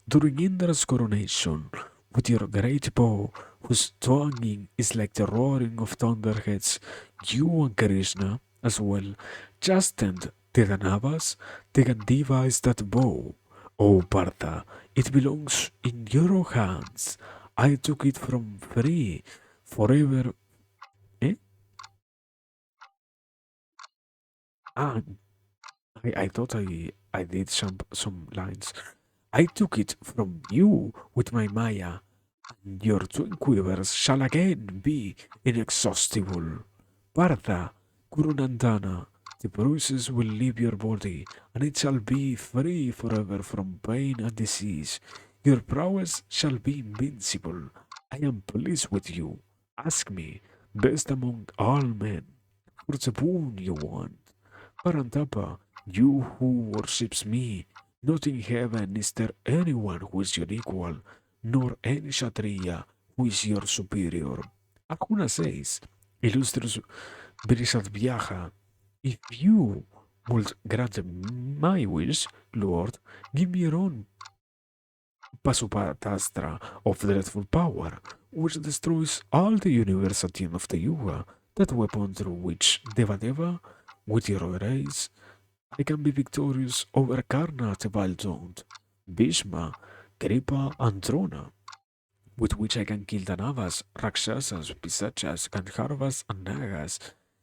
During Indra's coronation, with your great bow, whose twanging is like the roaring of thunderheads, you and Krishna, as well, chastened the Danavas, they can devise that bow. O Partha, it belongs in your hands. I took it from free, forever. Eh? Ah, I thought I did some lines. I took it from you with my Maya. Your twin quivers shall again be inexhaustible. Partha, Gurunandana, the bruises will leave your body, and it shall be free forever from pain and disease. Your prowess shall be invincible. I am pleased with you. Ask me, best among all men, for the boon you want. Parantapa, you who worships me, not in heaven is there anyone who is your equal, nor any Kshatriya who is your superior. Arjuna says, illustrious Brishatvyaja, if you would grant my wish, Lord, give me your own Pasupatastra of dreadful power, which destroys all the universe at the end of the Yuga, that weapon through which Devadeva, with your rays, I can be victorious over Karna the Wild Bhishma, Kripa, and Drona, with which I can kill Danavas, Rakshasas, Pisachas, Gandharvas, and Nagas.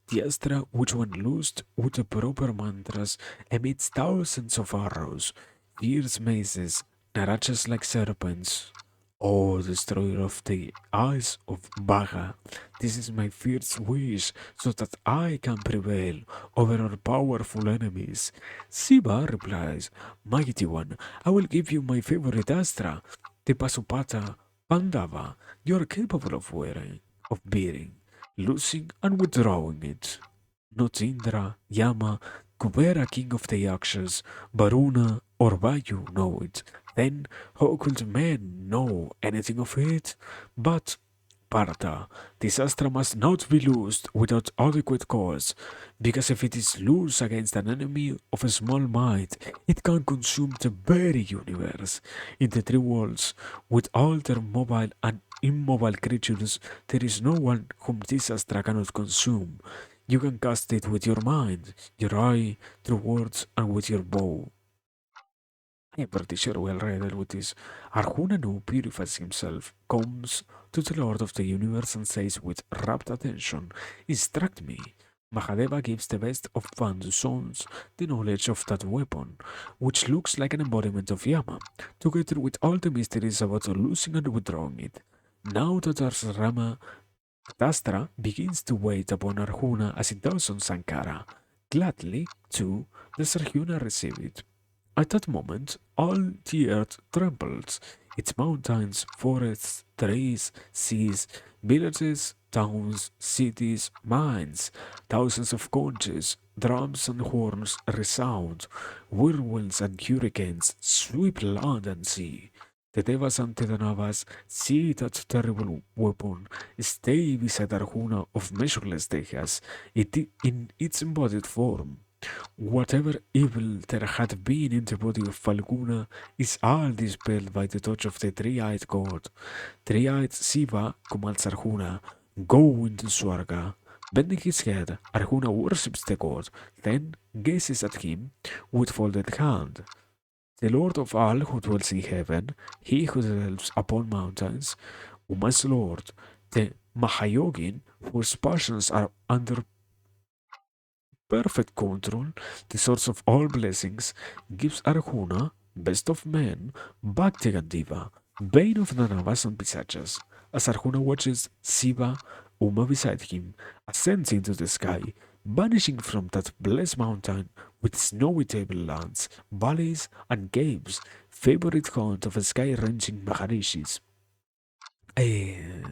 The Astra, which when loosed with the proper mantras, emits thousands of arrows, fierce mazes, narachas like serpents. O destroyer of the eyes of Bhaga, this is my fierce wish, so that I can prevail over our powerful enemies. Siva replies, Mighty One, I will give you my favorite Astra, the Pasupata Pandava. You are capable of wearing, of bearing, losing and withdrawing it. Not Indra, Yama, Kubera, king of the Yakshas, Varuna, or Vayu know it. Then how could men know anything of it? But Partha, this astra must not be loosed without adequate cause, because if it is loose against an enemy of a small might, it can consume the very universe. In the three worlds, with all their mobile and immobile creatures, there is no one whom this astra cannot consume. You can cast it with your mind, your eye, through words, and with your bow. I am pretty sure we'll riddle with this. Arjuna now purifies himself, comes to the Lord of the Universe and says with rapt attention, Instruct me. Mahadeva gives the best of Van's sons the knowledge of that weapon, which looks like an embodiment of Yama, together with all the mysteries about loosing and withdrawing it. Now that Rama Dastra begins to wait upon Arjuna as it does on Sankara. Gladly, too, does Arjuna receive it. At that moment, all the earth trembles. Its mountains, forests, trees, seas Villages, towns, cities, mines, thousands of conches, drums and horns resound, whirlwinds and hurricanes sweep land and sea. The Devas and the Navas see that terrible weapon stay beside Arjuna of measureless dejas, in its embodied form. Whatever evil there had been in the body of Falguna is all dispelled by the touch of the three-eyed god. Three-eyed Shiva commands Arjuna, go into Swarga. Bending his head, Arjuna worships the god, then gazes at him with folded hand. The Lord of all who dwells in heaven, he who dwells upon mountains, Uma's Lord, the Mahayogin, whose passions are under perfect control, the source of all blessings, gives Arjuna, best of men, Bhakti Gandiva, bane of the Navas and Pisachas. As Arjuna watches Shiva, Uma beside him, ascends into the sky, vanishing from that blessed mountain with snowy tablelands, valleys, and caves, favorite haunt of sky-ranging Maharishis. Eh,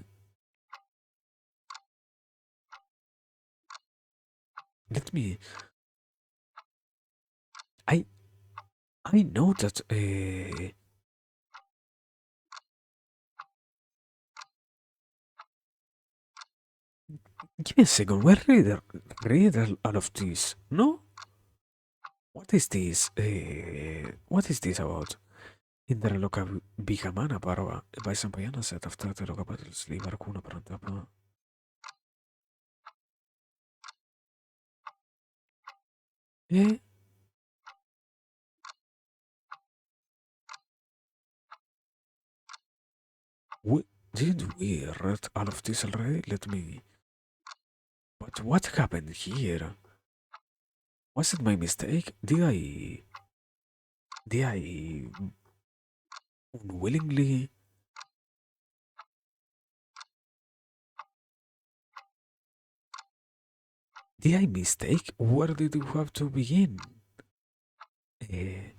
let me. I I know that. Give me a second. Where read all of this? No? What is this? What is this about? Indra loka bigamana parva. Vai sampayana set after the loka battles leave Arcuna Parantapa. Eh? We, didn't we read all of this already? Let me. But what happened here? Was it my mistake? Did I unwillingly? Did I mistake? Where did we have to begin? Eh,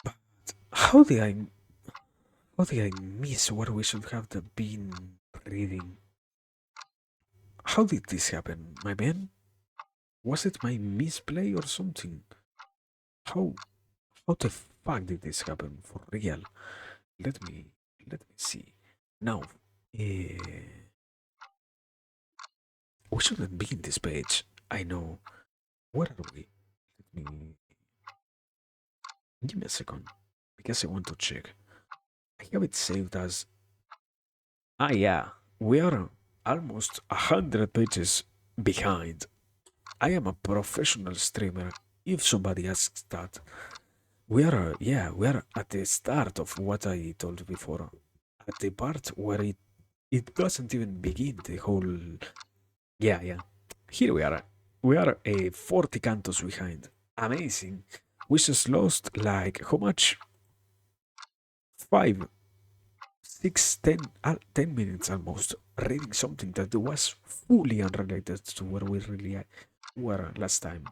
but how did I how did I miss what we should have been reading? How did this happen, my man? Was it my misplay or something? How how the fuck did this happen for real? Let me let me see. Now, eh, we shouldn't be in this page. I know. Where are we? Let me give me a second because I want to check. I have it saved as yeah. We are almost 100 pages behind. I am a professional streamer. If somebody asks that, we are at the start of what I told before. At the part where it doesn't even begin the whole. Yeah. Here we are. We are a 40 cantos behind. Amazing. We just lost like how much? 5, 6, 10, 10 minutes almost reading something that was fully unrelated to where we really were last time.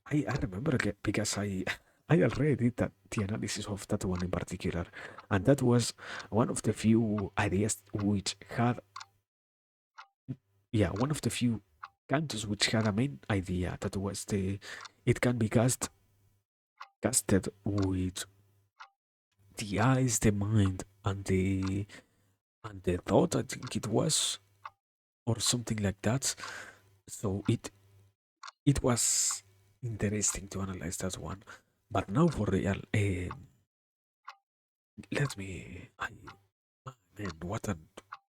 I remember because I already did the analysis of that one in particular, and that was one of the few ideas which had, yeah, one of the few cantos which had a main idea that was it can be casted with the eyes, the mind, and the thought. I think it was, or something like that. So it was interesting to analyze that one. But now for real, let me. Man, what a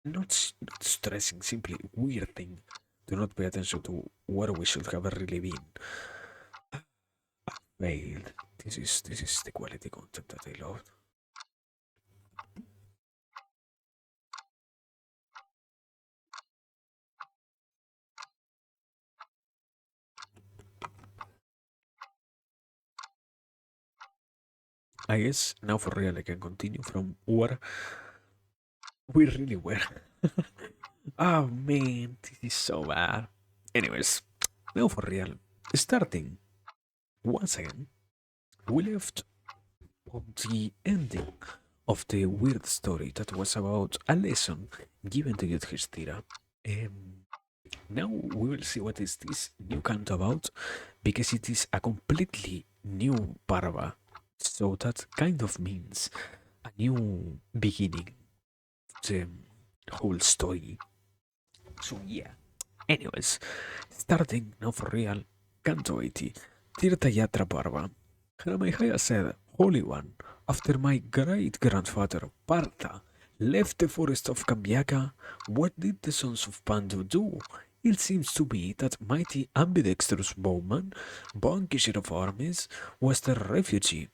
not stressing, simply weird thing. Do not pay attention to where we should have really been. Failed. This is the quality content that I love. I guess now for real I can continue from where we really were. Oh man, this is so bad. Anyways, now for real. Starting Once again, we left on the ending of the weird story that was about a lesson given to Yudhishthira. Um, Now we will see what is this new count about, because it is a completely new parva. So that kind of means a new beginning to the whole story. So yeah. Anyways, starting now for real, Canto 80, Tirthayatra Parva. Ramahaya said, Holy One, after my great grandfather Partha left the forest of Kambyaka, what did the sons of Pandu do? It seems to be that mighty ambidextrous bowman, vanquisher of armies, was the refugee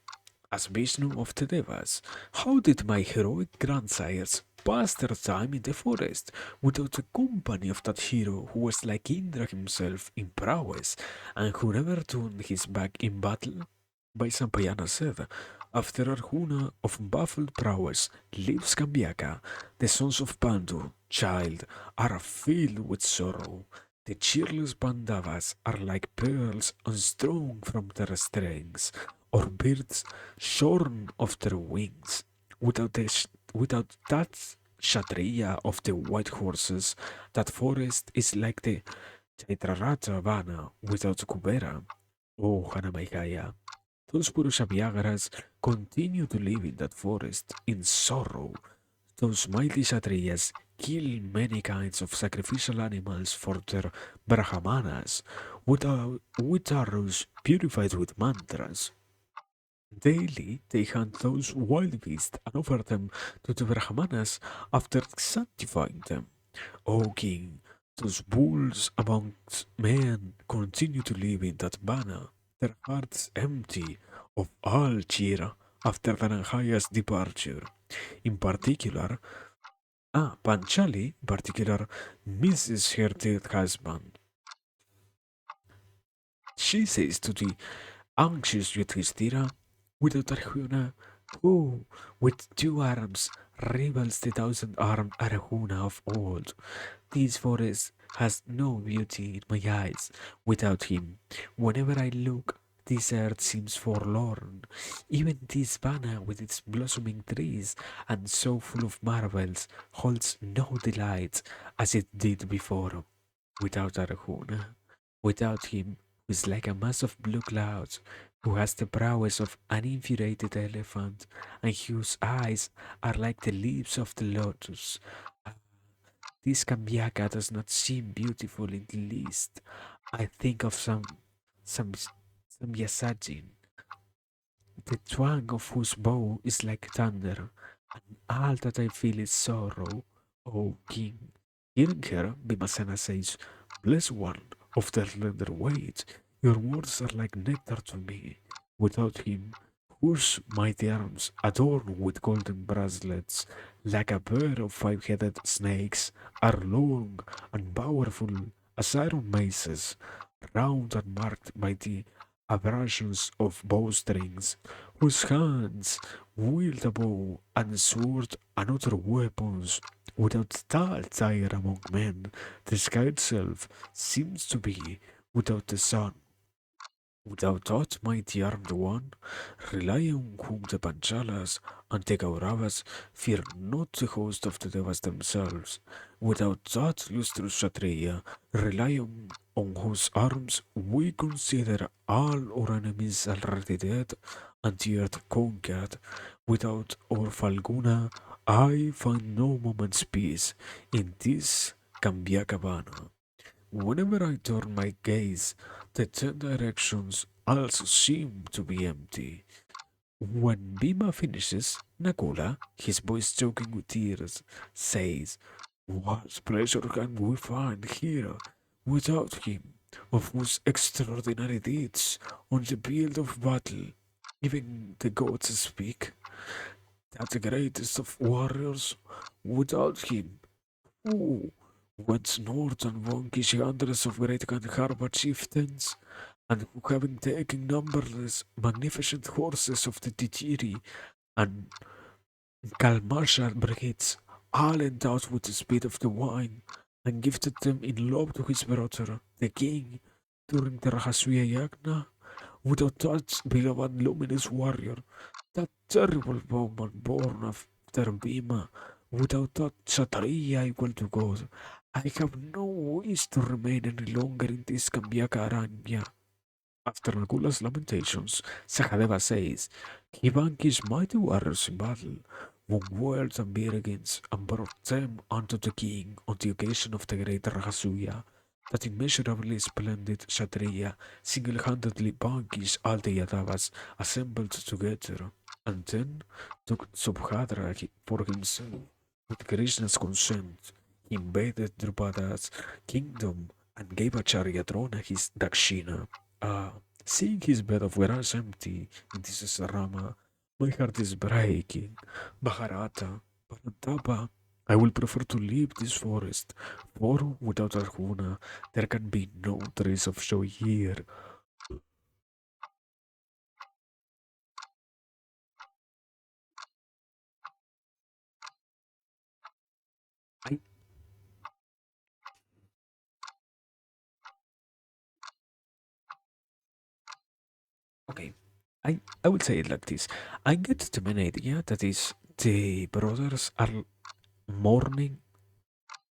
as Vishnu of the Devas. How did my heroic grandsires pass their time in the forest without the company of that hero who was like Indra himself in prowess and who never turned his back in battle? By Sampayana said, after Arjuna of baffled prowess leaves Kambyaka, the sons of Pandu, child, are filled with sorrow. The cheerless Pandavas are like pearls unstrung from their strings, or birds shorn of their wings. Without that Kshatriya of the white horses, that forest is like the Chaitrarata Vana without Kubera. Oh, Hanamaikaya, those Purusha Vyagaras continue to live in that forest in sorrow. Those mighty Kshatriyas kill many kinds of sacrificial animals for their Brahmanas with arrows purified with mantras. Daily they hunt those wild beasts and offer them to the Brahmanas after sanctifying them. O king, those bulls amongst men continue to live in that banner, their hearts empty of all cheer after Dhananjaya's departure. In particular, Panchali in particular misses her dead husband. She says to the anxious Yudhishthira, without Arjuna, who with two arms rivals the thousand-armed Arjuna of old. This forest has no beauty in my eyes without him. Whenever I look, this earth seems forlorn. Even this Vana with its blossoming trees and so full of marvels holds no delight as it did before. Without Arjuna, without him, who is like a mass of blue clouds, who has the prowess of an infuriated elephant, and whose eyes are like the leaves of the lotus. This Kambyaka does not seem beautiful in the least. I think of some some Yasajin, the twang of whose bow is like thunder, and all that I feel is sorrow, O king. Hearing her, Bhimasena says, Blessed one of the slender weight, your words are like nectar to me. Without him, whose mighty arms, adorned with golden bracelets, like a pair of five-headed snakes, are long and powerful as iron maces, round and marked by the abrasions of bowstrings, whose hands wield a bow and sword and other weapons. Without that tire among men, the sky itself seems to be without the sun. Without that mighty armed one, rely on whom the Panchalas and the Kauravas fear not the host of the Devas themselves. Without that lustrous Kshatriya, rely on whose arms we consider all our enemies already dead and the earth conquered. Without our Falguna, I find no moment's peace in this Kambyakavana. Whenever I turn my gaze, the 10 directions also seem to be empty. When Bhima finishes, Nakula, his voice choking with tears, says, What pleasure can we find here without him, of whose extraordinary deeds on the field of battle even the gods speak? That the greatest of warriors, without him, who went north and vanquished hundreds of great Gandharva chieftains, and who having taken numberless magnificent horses of the Titiri and Kalmashar brigades, all endowed with the speed of the wine, and gifted them in love to his brother, the king, during the Rahasviya Yagna, without that beloved luminous warrior, that terrible bowman born after Bhima, without that Kshatriya equal to God, I have no wish to remain any longer in this Kambyaka Aranya. After Nakula's lamentations, Sahadeva says, he vanquished mighty warriors in battle, won worlds and beginnings, and brought them unto the king on the occasion of the great Rahasuya, that immeasurably splendid Kshatriya single-handedly vanquished all the Yadavas assembled together, and then took Subhadra for himself. With Krishna's consent, he invaded Drupada's kingdom and gave Acharya Drona his Dakshina. Ah, seeing his bed of grass empty in this Rama, my heart is breaking. Mahabharata, Parantapa, I will prefer to leave this forest, for without Arjuna, there can be no trace of joy here. I, okay, I would say it like this. I get the main idea that is the brothers are mourning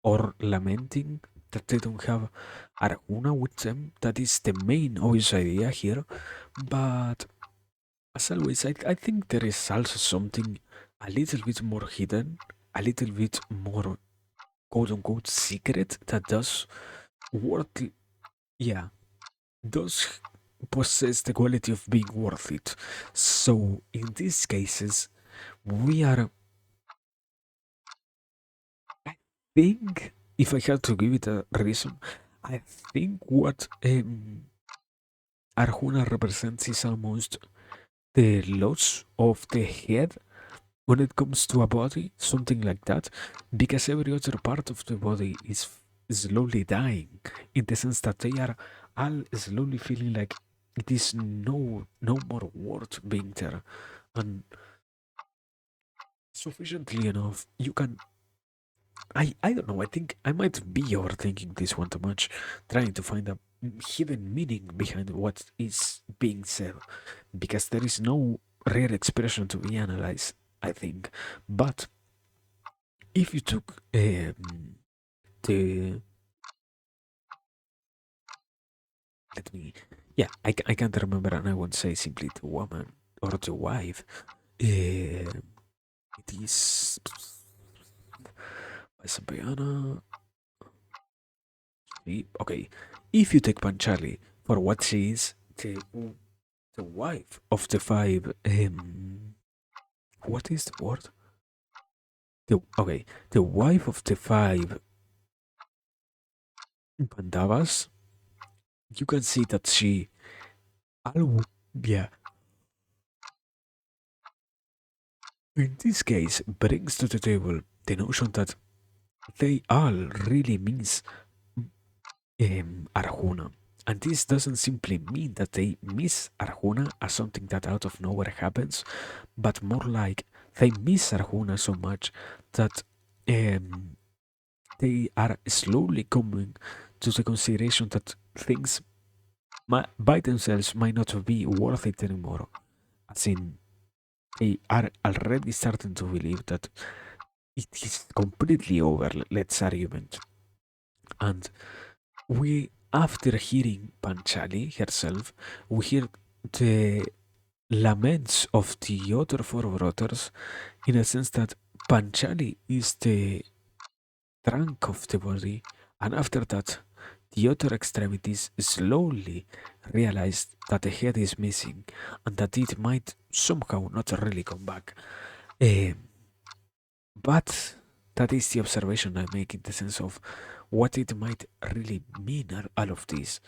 or lamenting that they don't have Arjuna with them. That is the main obvious idea here. But as always, I think there is also something a little bit more hidden, a little bit more quote unquote secret that does worth, yeah, does possess the quality of being worth it. So in these cases, we are, I think, if I had to give it a reason, I think what Arjuna represents is almost the loss of the head when it comes to a body, something like that, because every other part of the body is slowly dying, in the sense that they are all slowly feeling like it is no more worth being there, and sufficiently enough you can. I don't know. I think I might be overthinking this one too much, trying to find a hidden meaning behind what is being said, because there is no real expression to be analyzed, I think. But if you took the let me, yeah, I can't remember, and I won't say simply the woman or the wife. It is Sabayana. Okay, if you take Panchali for what she is, the wife of the five. What is the word? The wife of the five Pandavas. You can see that she, yeah, in this case, brings to the table the notion that they all really means Arjuna. And this doesn't simply mean that they miss Arjuna as something that out of nowhere happens, but more like they miss Arjuna so much that um, they are slowly coming to the consideration that things by themselves might not be worth it anymore. As in, they are already starting to believe that it is completely over, let's argument. And we, after hearing Panchali herself, we hear the laments of the other four brothers in a sense that Panchali is the trunk of the body, and after that, the other extremities slowly realize that the head is missing and that it might somehow not really come back. Eh, but that is the observation I make in the sense of what it might really mean all of this.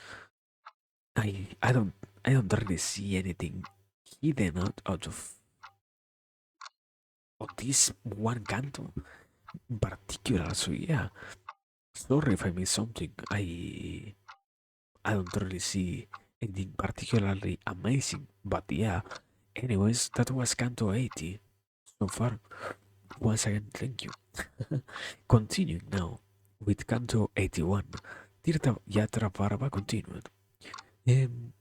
I don't really see anything hidden out of this one canto in particular. So yeah, sorry if I missed something. I don't really see anything particularly amazing, but yeah. Anyways, that was Canto 80 so far. Once again, thank you. Continuing now with Canto 81, Tirtha Yatra Parva continued. Um,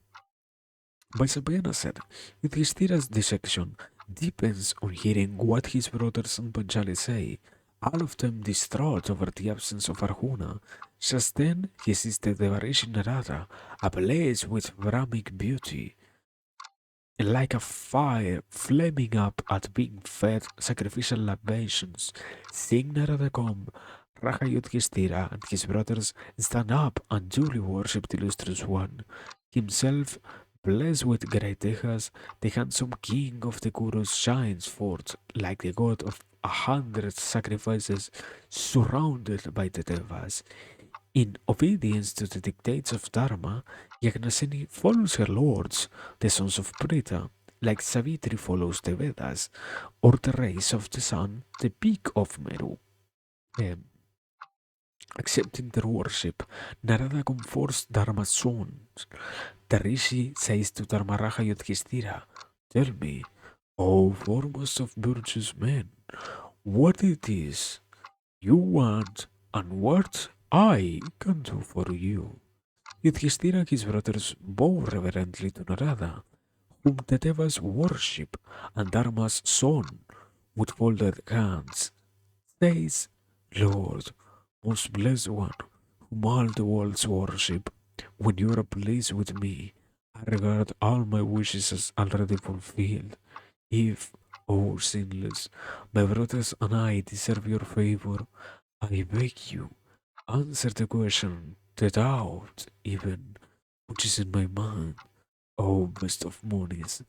Vaisabhayana said, Yudhishthira's dissection depends on hearing what his brothers and Panchali say, all of them distraught over the absence of Arjuna. Just then his sister Devarishi Narada, ablaze with Brahmic beauty, like a fire flaming up at being fed sacrificial libations, seeing Narada come, Raja Yudhishthira and his brothers stand up and duly worship the illustrious one. Himself, blessed with great dehas, the handsome king of the Kurus shines forth like the god of 100 sacrifices, surrounded by the devas. In obedience to the dictates of Dharma, Yagnaseni follows her lords, the sons of Prita, like Savitri follows the Vedas, or the rays of the sun, the peak of Meru. Um, Accepting their worship, Narada comforts Dharma's sons. The Rishi says to Dharmaraja Yudhishthira, Tell me, O foremost of virtuous men, what it is you want and what I can do for you. Yudhishthira and his brothers bow reverently to Narada, whom the Devas worship, and Dharma's son, with folded hands, says, Lord, most blessed one, whom all the worlds worship, when you are pleased with me, I regard all my wishes as already fulfilled. If, O sinless, my brothers and I deserve your favor, I beg you, answer the question, the doubt even, which is in my mind. O best of monies,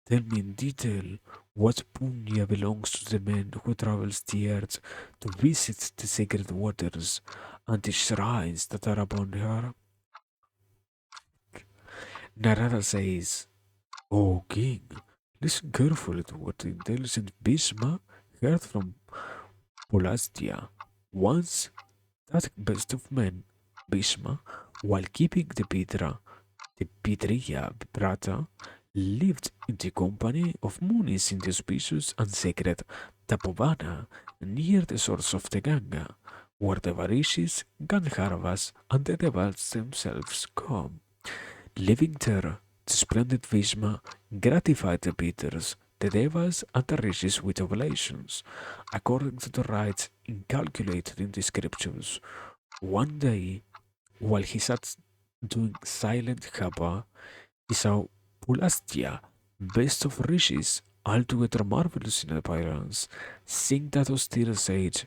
tell me in detail what punya belongs to the man who travels the earth to visit the sacred waters and the shrines that are upon her. Narada says, O king, listen carefully to what the intelligent Bhishma heard from Pulastia. Once that best of men, Bhishma, while keeping the Pitriya Brata, lived in the company of Munis in the auspicious and sacred Tapovana near the source of the Ganga, where the Varishis, Gandharvas, and the Devas themselves come. Living there, the splendid Bhishma gratified the Pitars, the Devas, and the Rishis with oblations, according to the rites inculcated in the scriptures. One day, while he sat doing silent japa, he saw Pulastya, best of rishis, altogether marvelous in appearance, sing that austere sage,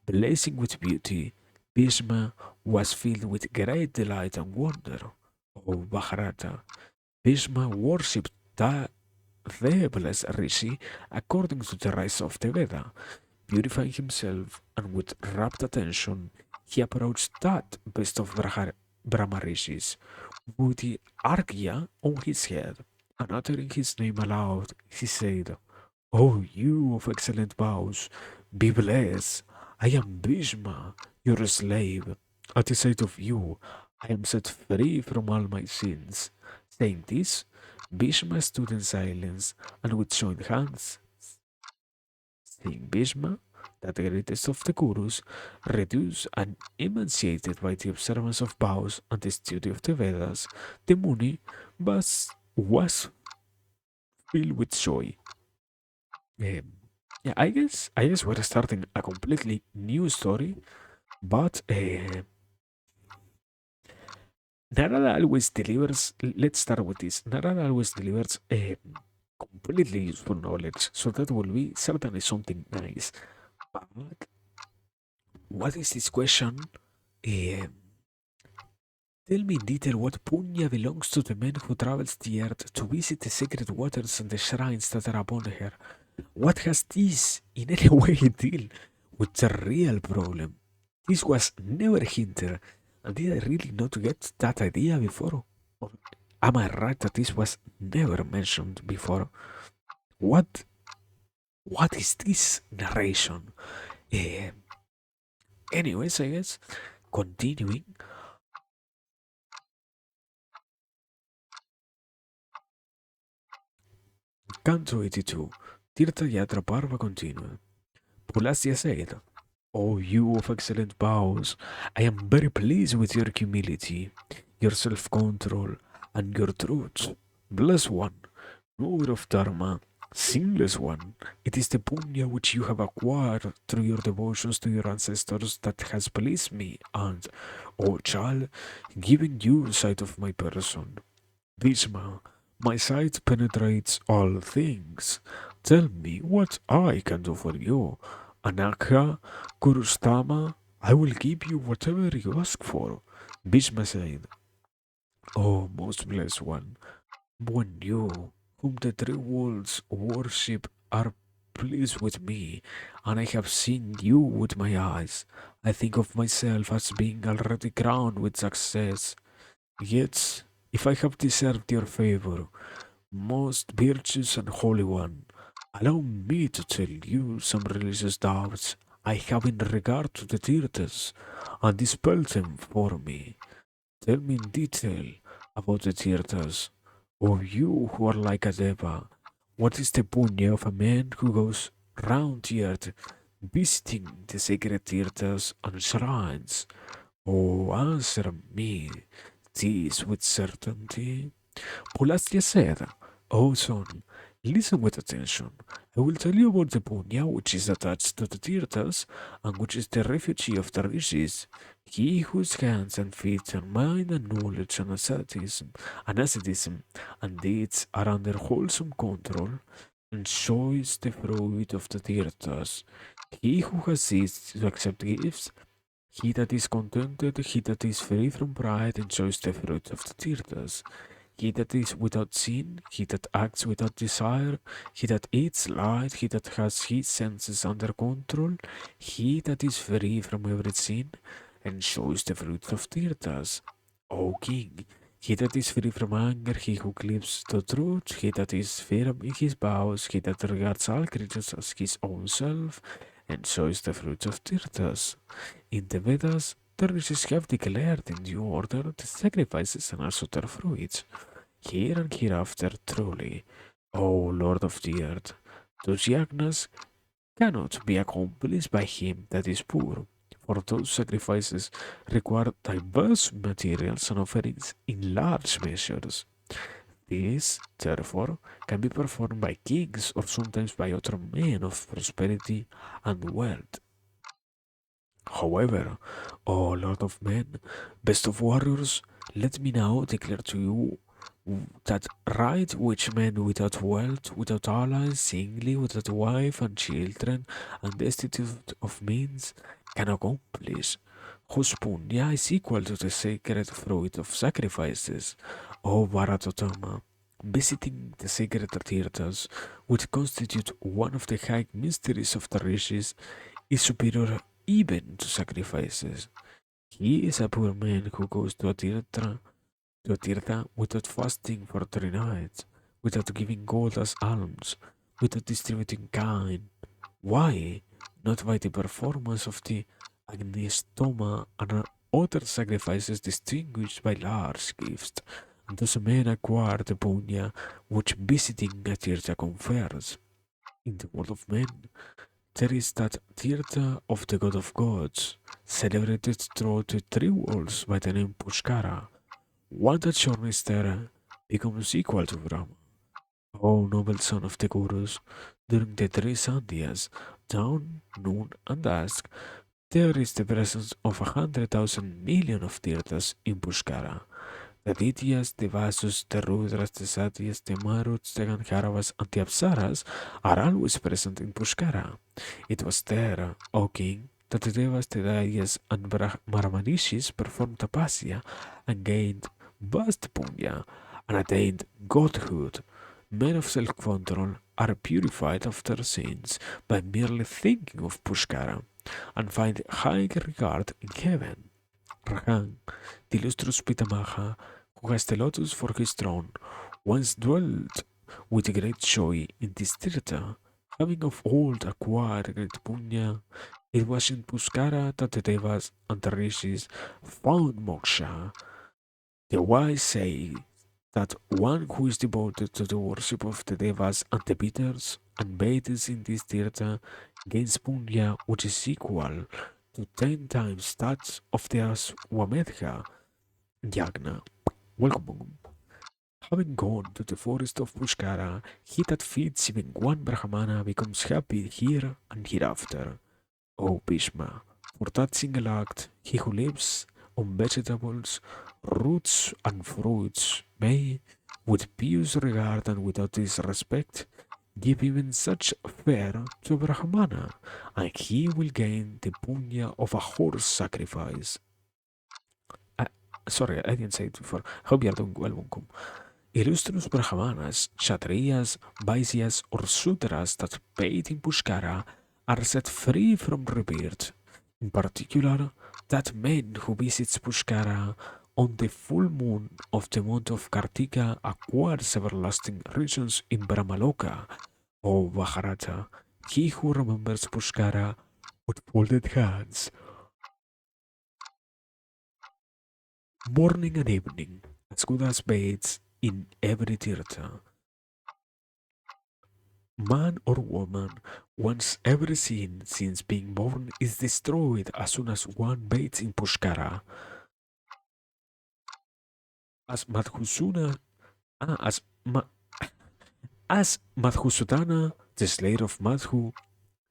blazing with beauty. Bhishma was filled with great delight and wonder. O Bharata, Bhishma worshipped the blessed Rishi according to the rites of the Veda, purifying himself, and with rapt attention he approached that best of Brahma Rishis, with the Argya on his head, and uttering his name aloud, he said, O you of excellent vows, be blessed. I am Bhishma, your slave. At the sight of you, I am set free from all my sins. Saying this, Bhishma stood in silence, and with joined hands, seeing Bhishma, that the greatest of the Kurus, reduced and emancipated by the observance of vows and the study of the Vedas, the Muni was filled with joy. Um, yeah, I guess we're starting a completely new story, but Narada always delivers. Let's start with this. Narada always delivers completely useful knowledge, so that will be certainly something nice. But what is this question? Um, Tell me in detail what punya belongs to the man who travels the earth to visit the sacred waters and the shrines that are upon her. What has this in any way deal with the real problem? This was never hinted, and did I really not get that idea before? Or am I right that this was never mentioned before? What what is this narration? Eh, Anyways, I guess continuing. Canto 82. Tirtha Yatra Parva continued. Pulasya said, O you of excellent vows, I am very pleased with your humility, your self control, and your truth. Blessed one, knower of Dharma, sinless one, it is the punya which you have acquired through your devotions to your ancestors that has pleased me, and, O child, given you sight of my person. Bhishma, my sight penetrates all things. Tell me what I can do for you. Anakha, Kurustama, I will give you whatever you ask for. Bhishma said, O most blessed one, when you, whom the three worlds worship, are pleased with me, and I have seen you with my eyes, I think of myself as being already crowned with success. Yet, if I have deserved your favor, most virtuous and holy one, allow me to tell you some religious doubts I have in regard to the Tirthas, and dispel them for me. Tell me in detail about the Tirthas, or you who are like a Deva. What is the punya of a man who goes round the earth visiting the sacred Tirthas and shrines? Oh, answer me this with certainty. Pulastya said, "Oh, son, listen with attention. I will tell you about the punya which is attached to the tirthas and which is the refugee of the rishis. He whose hands and feet and mind and knowledge and asceticism and deeds are under wholesome control enjoys the fruit of the tirthas. He who has ceased to accept gifts, he that is contented, he that is free from pride enjoys the fruit of the tirthas. He that is without sin, he that acts without desire, he that eats light, he that has his senses under control, he that is free from every sin, enjoys the fruit of Tirthas. O king, he that is free from anger, he who cleaves the truth, he that is firm in his vows, he that regards all creatures as his own self, enjoys the fruit of Tirthas. In the Vedas, the rishis have declared in due order the sacrifices and also their fruits. Here and hereafter, truly, O Lord of the earth, those yagnas cannot be accomplished by him that is poor, for those sacrifices require diverse materials and offerings in large measures. This, therefore, can be performed by kings or sometimes by other men of prosperity and wealth. However, O Lord of men, best of warriors, let me now declare to you that right which men without wealth, without allies, singly, without wife and children, and destitute of means, can accomplish, whose punya is equal to the sacred fruit of sacrifices. O Bharatotama, visiting the sacred tirthas, which constitute one of the high mysteries of the rishis, is superior even to sacrifices. He is a poor man who goes to a tirtha without fasting for 3 nights, without giving gold as alms, without distributing kine. Why? Not by the performance of the agnistoma and other sacrifices distinguished by large gifts. And thus a man acquire the punya which visiting a tirtha confers. In the world of men, there is that Tirtha of the God of Gods, celebrated throughout the three worlds by the name Pushkara. One that journeys there becomes equal to Brahma. O noble son of the Gurus, during the three Sandhyas, dawn, noon, and dusk, there is the presence of 100,000 million of Tirthas in Pushkara. The Dityas, the Vasus, the Rudras, the Satyas, the Maruts, the Gandharvas, and the Apsaras are always present in Pushkara. It was there, O king, that the Devas, the Dayas, and Brahmanishis performed tapasya and gained vast punya and attained godhood. Men of self-control are purified of their sins by merely thinking of Pushkara and find high regard in heaven. Rahan, the illustrious Pitamaha, who has the lotus for his throne, once dwelt with great joy in this tirtha, having of old acquired great punya. It was in Puskara that the Devas and the Rishis found moksha. The wise say that one who is devoted to the worship of the Devas and the Pitters and bathes in this tirtha gains punya which is equal to 10 times that of the Aswamedha Yagna. Welcome. Having gone to the forest of Pushkara, he that feeds even one Brahmana becomes happy here and hereafter. O Bhishma, for that single act, he who lives on vegetables, roots, and fruits may, with pious regard and without disrespect, give even such fare to a Brahmana, and he will gain the punya of a horse sacrifice. Uh, Sorry, I didn't say it before. Hope you are doing well, Bunkum. Illustrious Brahmanas, Kshatriyas, Vaisyas, or Sudras that bathe in Pushkara are set free from rebirth. In particular, that man who visits Pushkara on the full moon of the month of Kartika acquires everlasting regions in Brahmaloka. O Mahabharata, he who remembers Pushkara with folded hands, morning and evening, as good as bathes in every tirtha. Man or woman, once every sin since being born is destroyed as soon as one bathes in Pushkara. As Madhusuna, ah, as, Ma, as Madhusudana, the slayer of Madhu,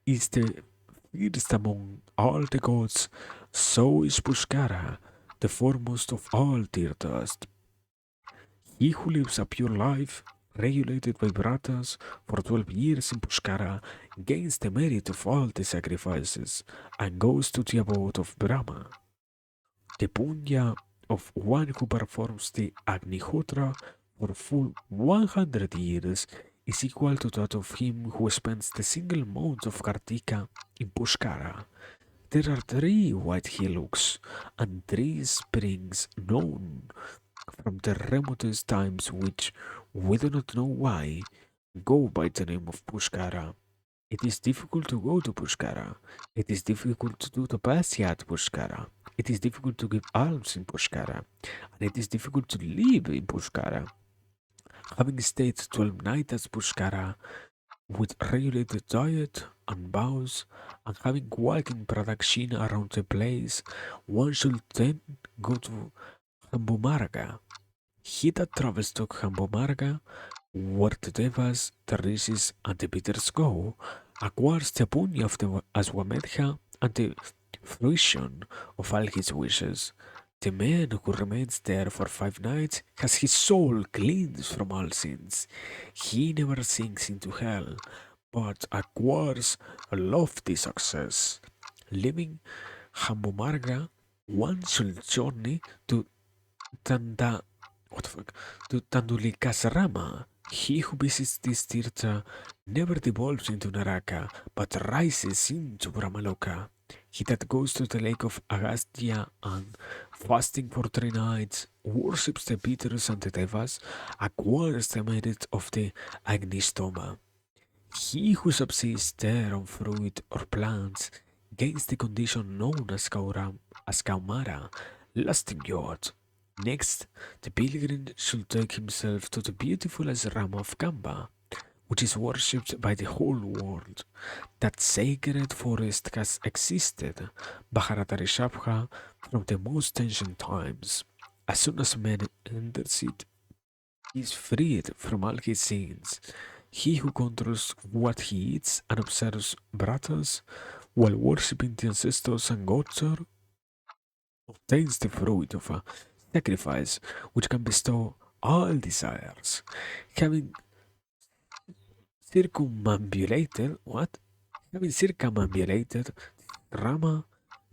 is the first among all the gods, so is Pushkara, the foremost of all tirthas. He who lives a pure life, regulated by Vratas, for 12 years in Pushkara, gains the merit of all the sacrifices, and goes to the abode of Brahma. The punya of one who performs the Agnihotra for full 100 years is equal to that of him who spends the single month of Kartika in Pushkara. There are three white hillocks and three springs known from the remotest times which we do not know why go by the name of Pushkara. It is difficult to go to Pushkara. It is difficult to do the Tapasya at Pushkara. It is difficult to give alms in Pushkara. And it is difficult to live in Pushkara. Having stayed 12 nights at Pushkara with regulated diet and vows and having walking pradakshina around the place, one should then go to Hambumarga. He that travels to Hambumarga, where the devas, the rishis, and the bitters go, acquires the punya of the Aswamedha and the fruition of all his wishes. The man who remains there for 5 nights has his soul cleansed from all sins. He never sinks into hell, but acquires a lofty success. Leaving Hambumarga, one should journey to Tanda, what the fuck, to Tandulikasarama. He who visits this tirtha never devolves into Naraka, but rises into Brahmaloka. He that goes to the lake of Agastya and, fasting for 3 nights, worships the Pitas and the Devas, acquires the merit of the Agnistoma. He who subsists there on fruit or plants gains the condition known as Kaumara, lasting youth. Next, the pilgrim should take himself to the beautiful ashram of Kamba, which is worshipped by the whole world. That sacred forest has existed, Bharatari from the most ancient times. As soon as man enters it, he is freed from all his sins. He who controls what he eats and observes bratas while worshipping the ancestors and gods obtains the fruit of a sacrifice which can bestow all desires. Having circumambulated what? Having circumambulated Rama,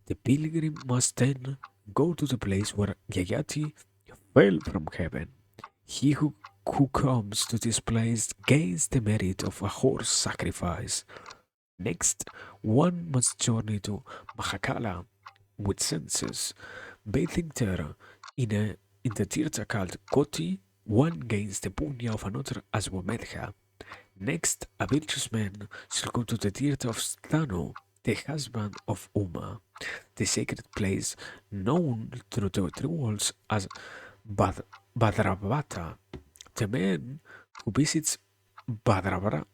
the pilgrim must then go to the place where Yayati fell from heaven. He who comes to this place gains the merit of a horse sacrifice. Next, one must journey to Mahakala with senses. Bathing there in, a, in the tirtha called Koti, one gains the punya of another Aswamedha. Next, a virtuous man shall go to the tirtha of Stanu, the husband of Uma, the sacred place known through the tribals as Bhadravata. The man who visits Bhadravata,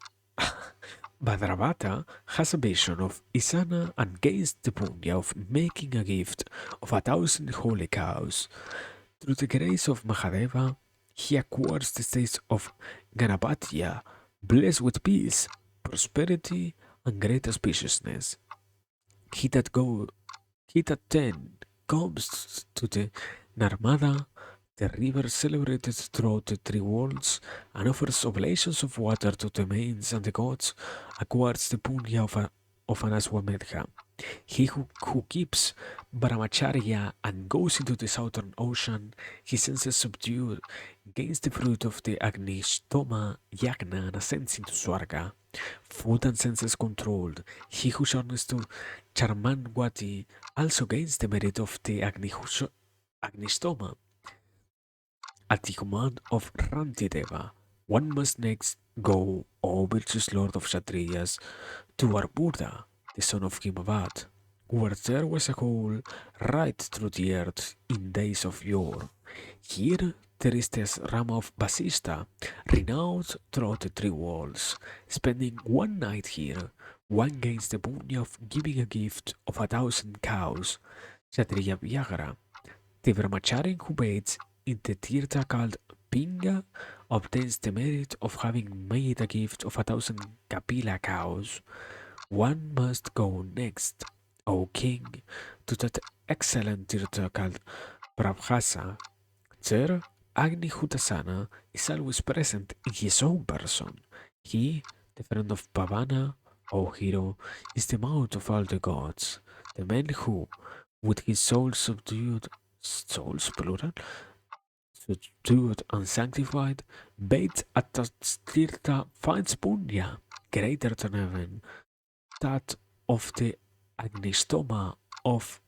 Bhadravata has a vision of Isana and gains the punya of making a gift of 1,000 holy cows. Through the grace of Mahadeva, He acquires the states of Ganapatya, blessed with peace, prosperity, and great auspiciousness. He that go he that then comes to the Narmada, the river celebrated throughout the three worlds, and offers oblations of water to the mains and the gods, acquires the punya of an Aswamedha. He who keeps Brahmacharya and goes into the southern ocean, his senses subdued, gains the fruit of the Agnishtoma Yagna and ascends into Swarga. Food and senses controlled, he who journeys to Charmanwati also gains the merit of the Agnishtoma at the command of Rantideva. One must next go, O virtuous lord of Kshatriyas, to Arbuda, the son of Himavad, where there was a hole right through the earth in days of yore. Here there is the Rama of Basista, renowned throughout the three worlds. Spending one night here, one gains the punya of giving a gift of 1,000 cows, Kshatriya Vyagara. The brahmachari who bathes in the tirtha called Pinga obtains the merit of having made a gift of 1,000 Kapila cows. One must go next, O king, to that excellent tirtha called Prabhasa. There, Agni Hutasana is always present in his own person. He, the friend of Pavana, O hero, is the mouth of all the gods. The man who, with his soul subdued, souls plural, subdued and sanctified, bathes at the tirtha finds punya greater than heaven, that of the Agnistoma of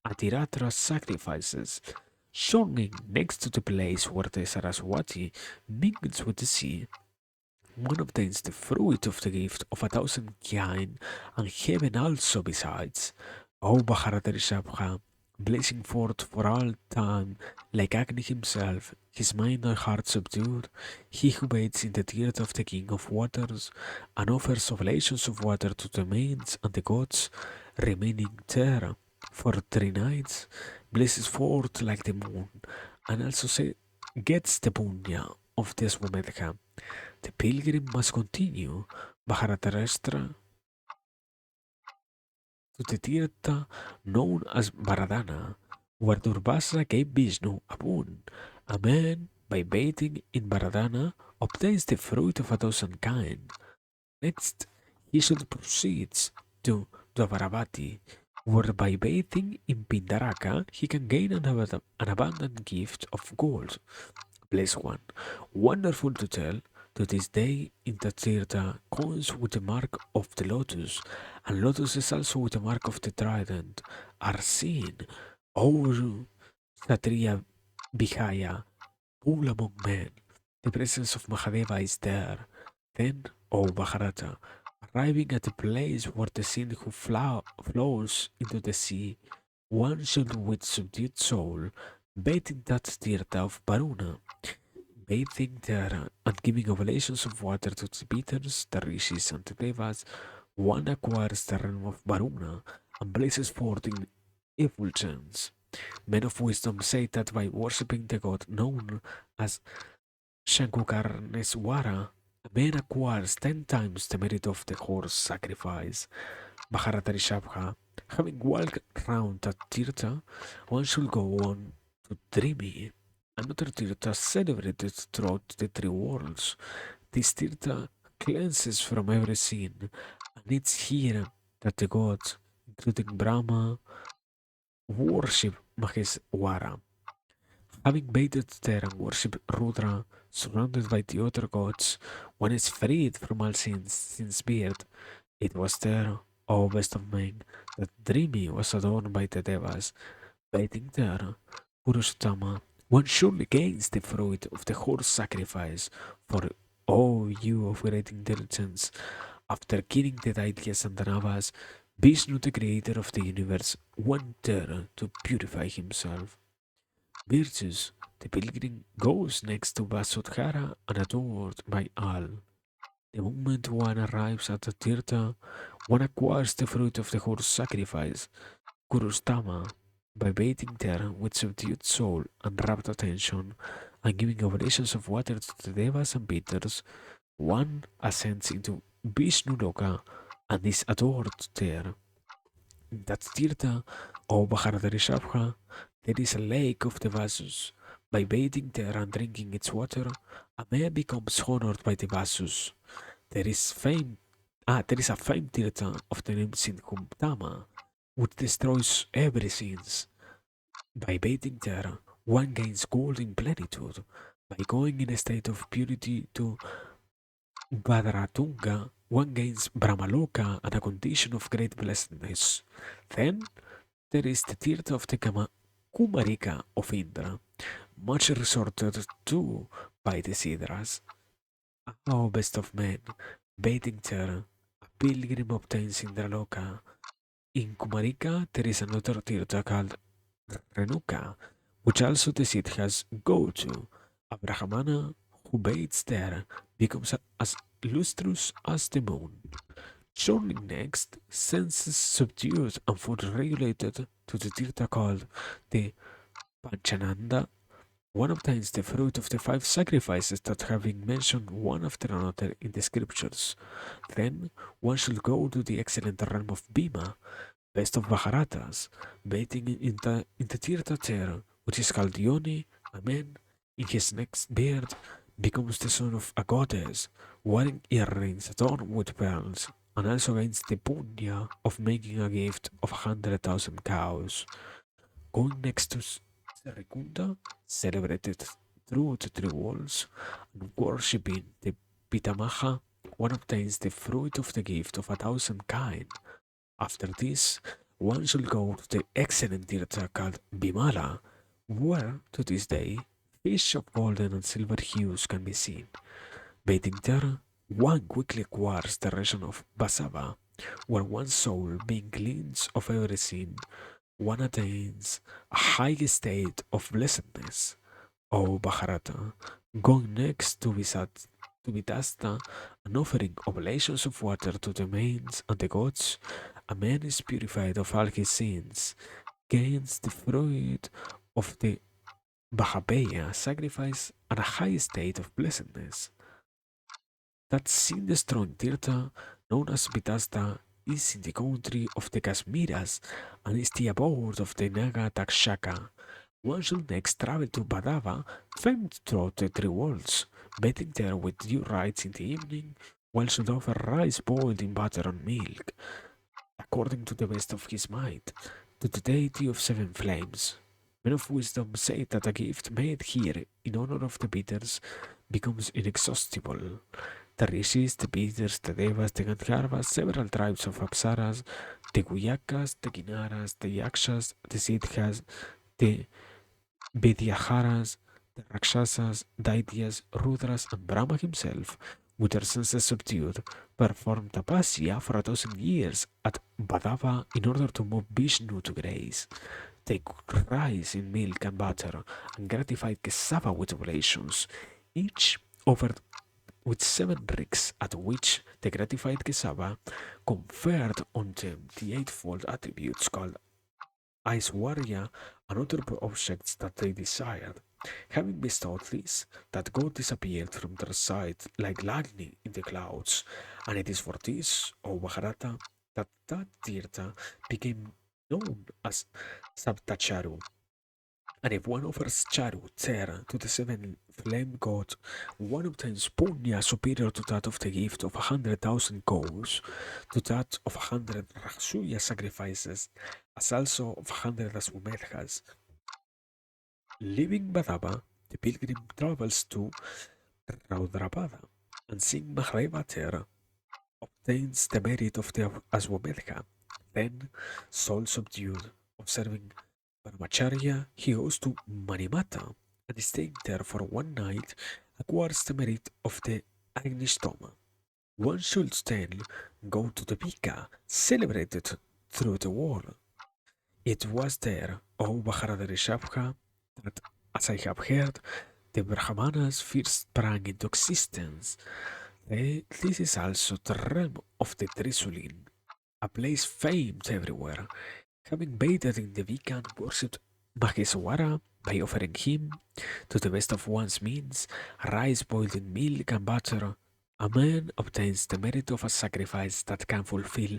Atiratra sacrifices, shortening next to the place where the Saraswati mingles with the sea. One obtains the fruit of the gift of 1,000 kine and heaven also besides. O Bharata Rishabha, blazing forth for all time, like Agni himself, his mind and heart subdued, he who bathes in the tears of the King of Waters, and offers oblations of water to the mains and the gods, remaining there for 3 nights, blazes forth like the moon, and also gets the punya of the Swamedha. The pilgrim must continue Bharatarashtra to the Tirtha known as Varadana, where Durvasa gave Vishnu a boon. A man, by bathing in Varadana, obtains the fruit of 1,000 kind. Next, he should proceed to Dvaravati, where by bathing in Pindaraka, he can gain an abundant gift of gold. Place 1. Wonderful to tell, to this day in the Tirtha coins with the mark of the lotus, and lotuses also with the mark of the trident, are seen. O Kshatriya Vihaya, pool among men, the presence of Mahadeva is there. Then, O Bharata, arriving at the place where the Sindhu flows into the sea, one should with subdued soul bathe in that tirtha of Varuna, bathing there and giving oblations of water to the Peters, the Rishis, and the Devas, one acquires the realm of Varuna and blazes forth in effulgence. Men of wisdom say that by worshipping the god known as Shankukarneswara, a man acquires 10 times the merit of the horse sacrifice. Bharatarishabha, having walked round that tirtha, one should go on to Drimi, another tirtha celebrated throughout the three worlds. This tirtha cleanses from every sin, and it's here that the gods, including Brahma, worship Maheswara. Having bathed there and worshipped Rudra, surrounded by the other gods, one is freed from all sins since birth. It was there, O best of men, that Drimi was adorned by the Devas. Bathing there, Purushottama, one surely gains the fruit of the horse sacrifice, for O you of great intelligence, after killing the Daityas and the Navas, Vishnu, the creator of the universe, went there to purify himself. Virtus, the pilgrim goes next to Vasudhara and adored by all. The moment one arrives at the Tirtha, one acquires the fruit of the horse sacrifice, Kurustama, by bathing there with subdued soul and rapt attention, and giving oblations of water to the Devas and Pitters. One ascends into Vishnu Loka and is adored there. That Tirtha or Bharadari there is a lake of the Vasus. By bathing there and drinking its water, a man becomes honored by the Vasus. There is a famed Tirtha of the name Sinhumtama, which destroys every sins. By bathing there, one gains gold in plenitude. By going in a state of purity to Badaratunga, one gains Brahmaloka and a condition of great blessedness. Then there is the Tirtha of the Kumarika of Indra, much resorted to by the Sidras. Oh, best of men, bathing there, a pilgrim obtains Indraloka. In Kumarika, there is another Tirtha called Renuka, which also the Siddhas go to. A Brahmana who bathes there becomes as lustrous as the moon. Journing next, senses subdued and food regulated to the Tirtha called the Panchananda, one obtains the fruit of the five sacrifices that have been mentioned one after another in the scriptures. Then one should go to the excellent realm of Bhima, best of Maharatas, bathing in the Tirtha there, which is called Yoni. A man in his next beard becomes the son of a goddess, wearing earrings adorned with pearls, and also gains the punya of making a gift of 100,000 cows. Going next to Serikunda, celebrated through the three walls, and worshipping the Pitamaha, one obtains the fruit of the gift of 1,000 kine. After this, one should go to the excellent Tirtha called Bimala, where, to this day, fish of golden and silver hues can be seen. Bathing there, one quickly acquires the region of Basava, where one's soul, being cleansed of every sin, one attains a high state of blessedness. O Bharata, going next to Vitasta and offering oblations of water to the mains and the gods, a man is purified of all his sins, gains the fruit of the Bahabeya sacrifice and a high state of blessedness. That sin-destroying Tirtha, known as Vitasta, is in the country of the Kashmiras and is the abode of the Naga Takshaka. One should next travel to Badava, famed throughout the three worlds. Bathing there with due rites in the evening, one should offer rice boiled in butter and milk, according to the best of his might, to the deity of seven flames. Men of wisdom say that a gift made here in honor of the bidders becomes inexhaustible. The Rishis, the Bidders, the Devas, the Gandharvas, several tribes of Apsaras, the Guyakas, the Kinaras, the Yakshas, the Siddhas, the Vidyaharas, the Rakshasas, Daityas, Rudras, and Brahma himself, with their senses subdued, performed tapasya for 1,000 years at Badava in order to move Vishnu to grace. They cooked rice in milk and butter and gratified Kesava with oblations, each offered with 7 rigs, at which the gratified Kesava conferred on them the eightfold attributes called Aishwarya and other objects that they desired. Having bestowed this, that god disappeared from their sight like lightning in the clouds, and it is for this, O Bharata, that Tirtha became known as Saptacharu. And if one offers charu there to the seven flame god, one obtains punya superior to that of the gift of 100,000 cows, to that of 100 Raksuya sacrifices, as also of 100 Aswamedhas. Leaving Badaba, the pilgrim travels to Raudrapada, and seeing Mahadeva there, obtains the merit of the Aswamedha. Then, soul subdued, observing Brahmacharya, he goes to Manimata and staying there for one night acquires the merit of the Agnishtoma. One should then go to the Pika, celebrated through the world. It was there, O Bharadari that, as I have heard, the Brahmanas first sprang into existence. This is also the realm of the Trisulin, a place famed everywhere. Having bathed in the Vika and worshipped Maheswara, by offering him, to the best of one's means, rice boiled in milk and butter. A man obtains the merit of a sacrifice that can fulfill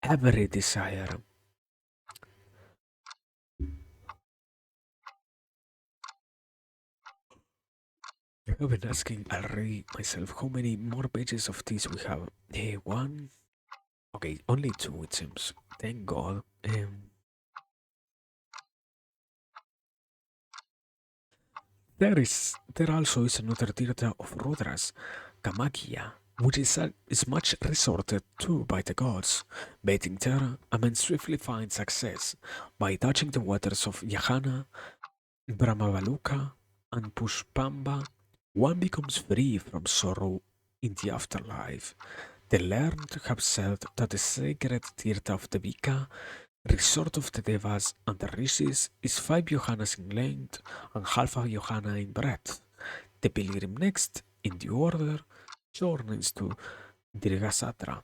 every desire. I have been asking already myself how many more pages of this we have. One. Okay, only two it seems. Thank God. There also is another Tirtha of Rudras, Kamakia, which is much resorted to by the gods. Bathing there, a man swiftly finds success by touching the waters of Yahana, Brahmavaluka, and Pushpamba. One becomes free from sorrow in the afterlife. The learned have said that the sacred Tirtha of the Vika, resort of the Devas and the Rishis, is 5 yohanas in length and half a yohana in breadth. The pilgrim next, in the order, journeys to Dirghasatra.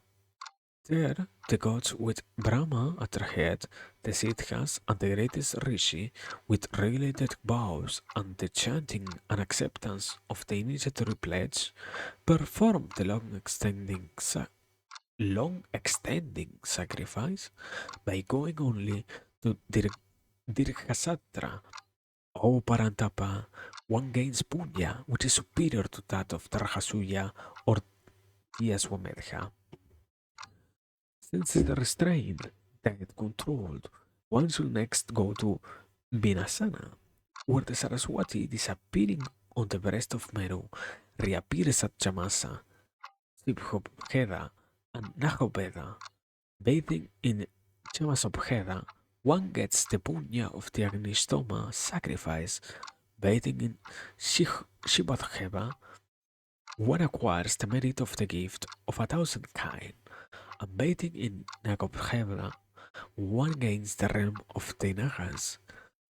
There, the gods with Brahma at their head, the Siddhas and the greatest Rishi, with regulated vows and the chanting and acceptance of the initiatory pledge, perform the long-extending sacrifice by going only to Dirghasatra or Parantapa. One gains punya, which is superior to that of Tarhasuya or Tiaswamedha. Since the restrained, diet controlled, one should next go to Vinasana, where the Saraswati, disappearing on the breast of Meru, reappears at Chamasa, Sibhobheda, and Nahobeda. Bathing in Chamasobheda, one gets the punya of the Agnishtoma sacrifice. Bathing in Shibadheba, one acquires the merit of the gift of 1,000 kine. And bathing in Nagobheda, one gains the realm of the Nagas.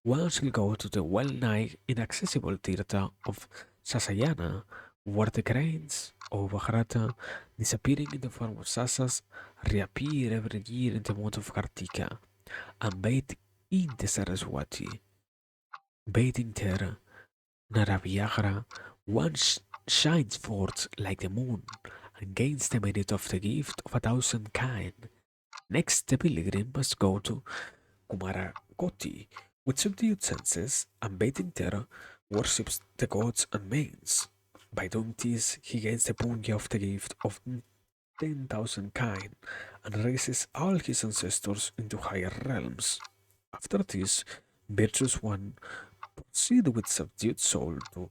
One shall go to the well-nigh inaccessible Tirtha of Sasayana, where the grains of Mahabharata, disappearing in the form of Sasas, reappear every year in the month of Kartika, and bathe in the Saraswati. Bathing there, Naraviagra, one shines forth like the moon and gains the merit of the gift of 1,000 kine. Next, the pilgrim must go to Kumarakoti, with subdued senses and bathing terror, worships the gods and mains. By doing this, he gains the punya of the gift of 10,000 kine and raises all his ancestors into higher realms. After this, virtuous one proceed with subdued soul to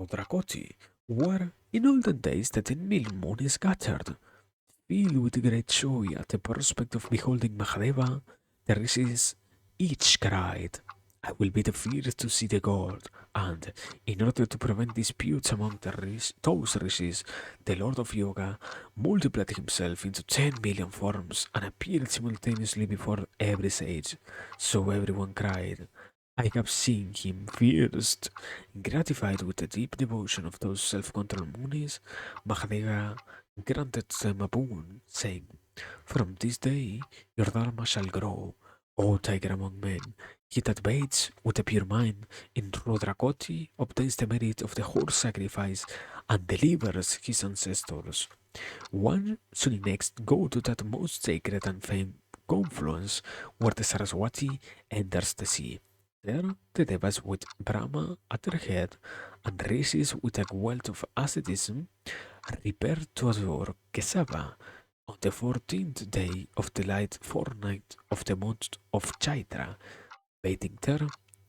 Rodrakoti, where in olden days the 10 million moon is gathered. Filled with great joy at the prospect of beholding Mahadeva, the rishis each cried, I will be the first to see the god, and in order to prevent disputes among those rishis, the Lord of Yoga multiplied himself into 10 million forms and appeared simultaneously before every sage. So everyone cried, I have seen him first. Gratified with the deep devotion of those self-controlled munis, Mahadeva granted them a boon, saying, From this day your dharma shall grow, O tiger among men. He that bathes with a pure mind in Rudrakoti obtains the merit of the horse sacrifice and delivers his ancestors. One should next go to that most sacred and famed confluence where the Saraswati enters the sea. There, the Devas with Brahma at their head and rishis with a wealth of asceticism repair to adore Kesava on the 14th day of the light fortnight of the month of Chaitra. Bathing there,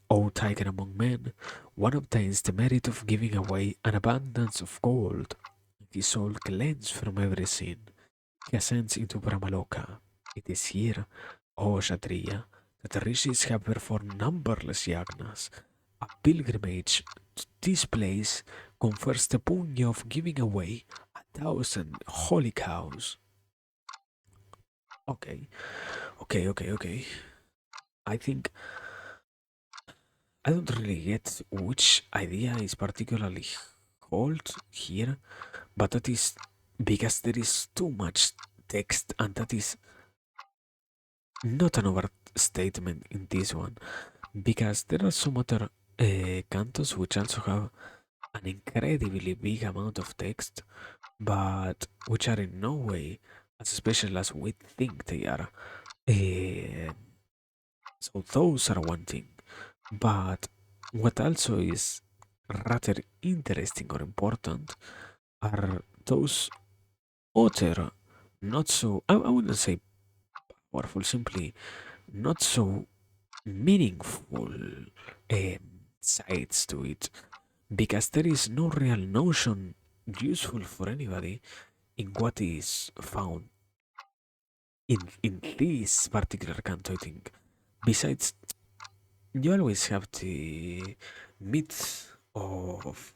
O tiger among men, one obtains the merit of giving away an abundance of gold. His soul cleansed from every sin. He ascends into Brahmaloka. It is here, O Kshatriya, that the rishis have performed numberless yagnas. A pilgrimage to this place confers the punya of giving away 1,000 holy cows. Okay, okay. I think I don't really get which idea is particularly hold here, but that is because there is too much text and that is not an overstatement in this one because there are some other cantos which also have an incredibly big amount of text, but which are in no way as special as we think they are. Eh, so those are one thing. But what also is rather interesting or important are those other not so I wouldn't say powerful, simply not so meaningful um, sides to it, because there is no real notion useful for anybody in what is found in this particular canto, I think. Besides, you always have the myth of,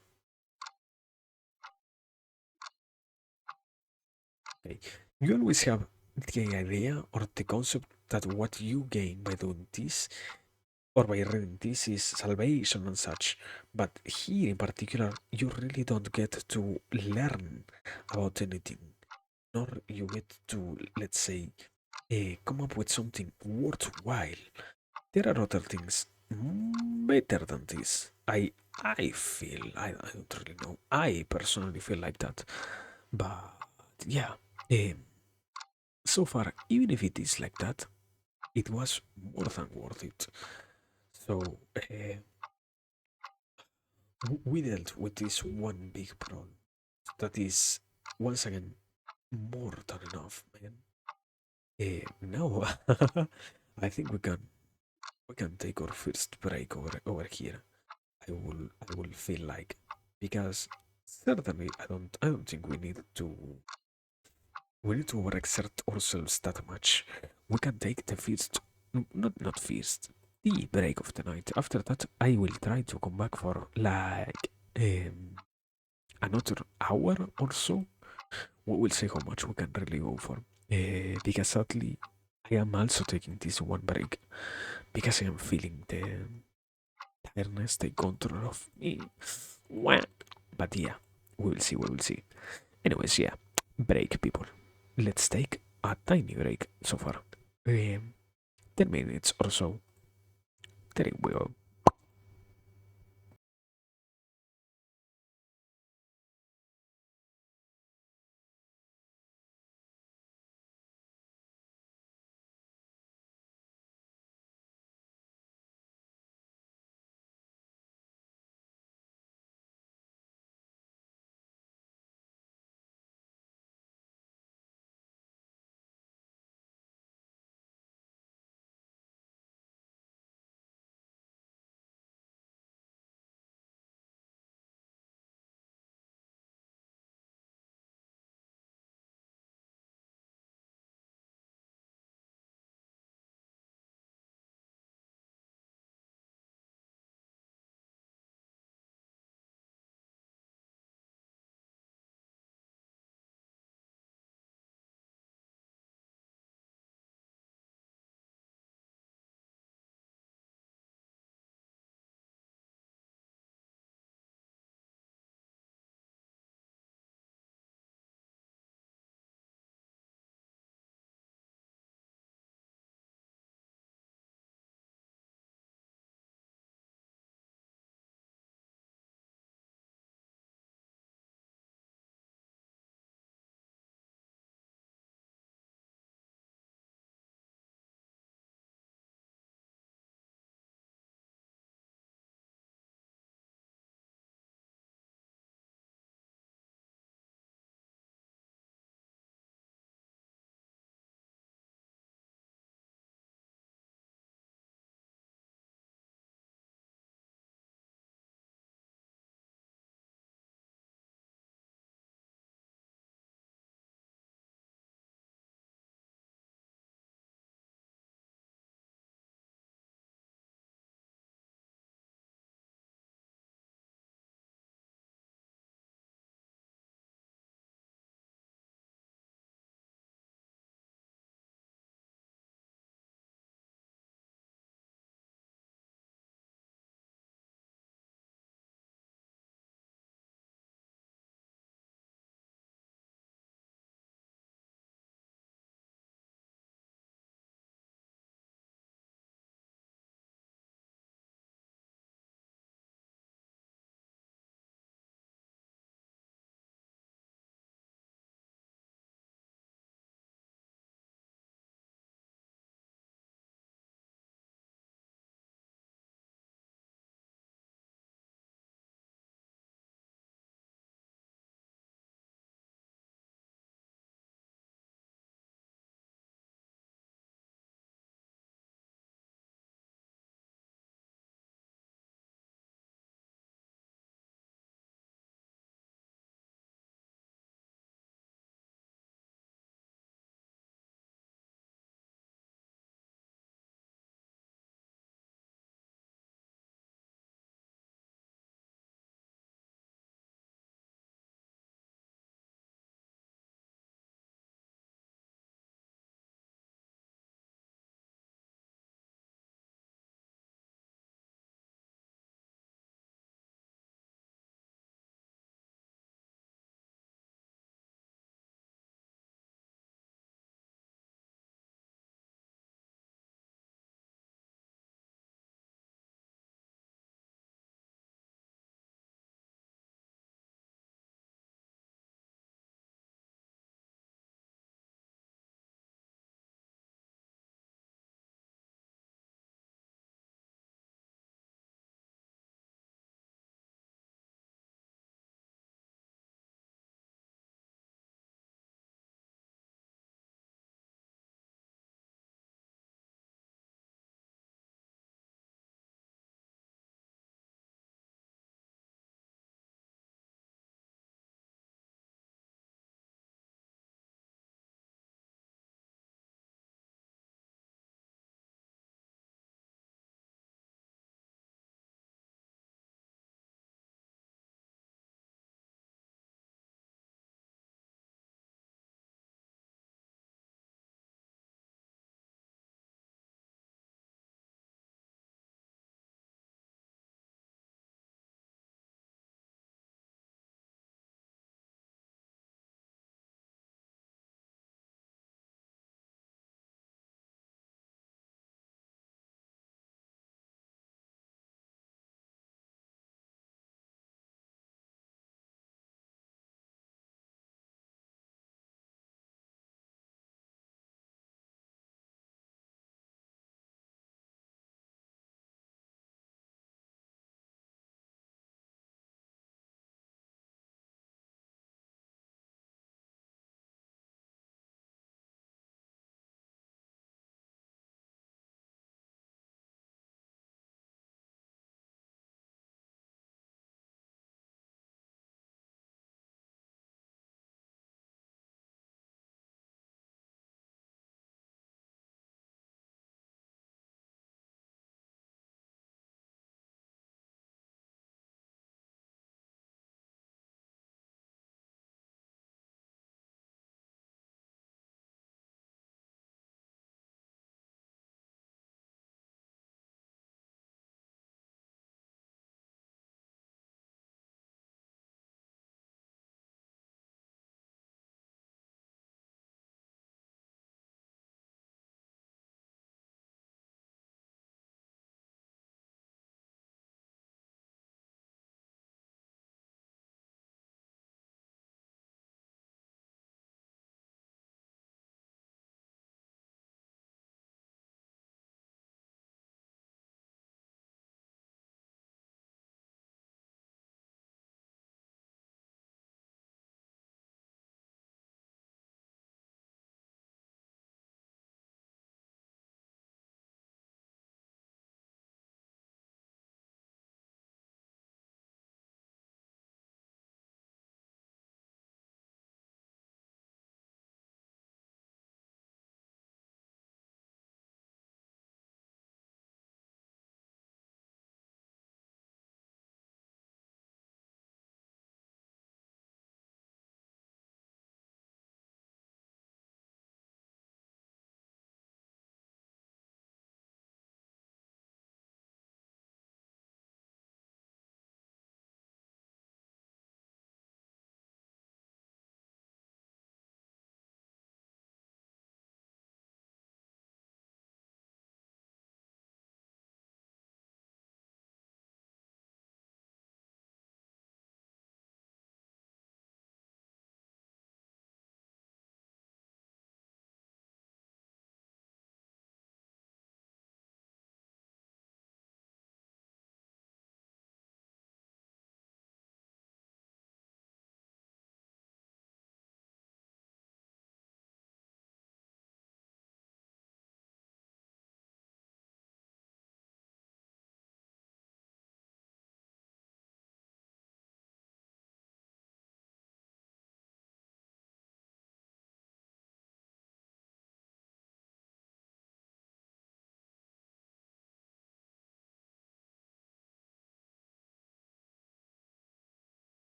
okay, you always have the idea or the concept that what you gain by doing this or by reading this is salvation and such. But here in particular, you really don't get to learn about anything, nor you get to, let's say, come up with something worthwhile. There are other things better than this. I feel I don't really know. I personally feel like that, but yeah. Um, so far, even if it is like that, it was more than worth it. So we dealt with this one big problem that is once again more than enough, man. Now I think we can take our first break over here. I will feel like, because certainly I don't think we need to overexert ourselves that much. We can take the first, not first, the break of the night. After that, I will try to come back for like another hour or so. We will see how much we can really go for. Because sadly, I am also taking this one break because I am feeling the tiredness take control of me. Wah. But yeah, we will see, we will see. Anyways, yeah, break, people. Let's take a tiny break so far. 10 minutes or so. There we go.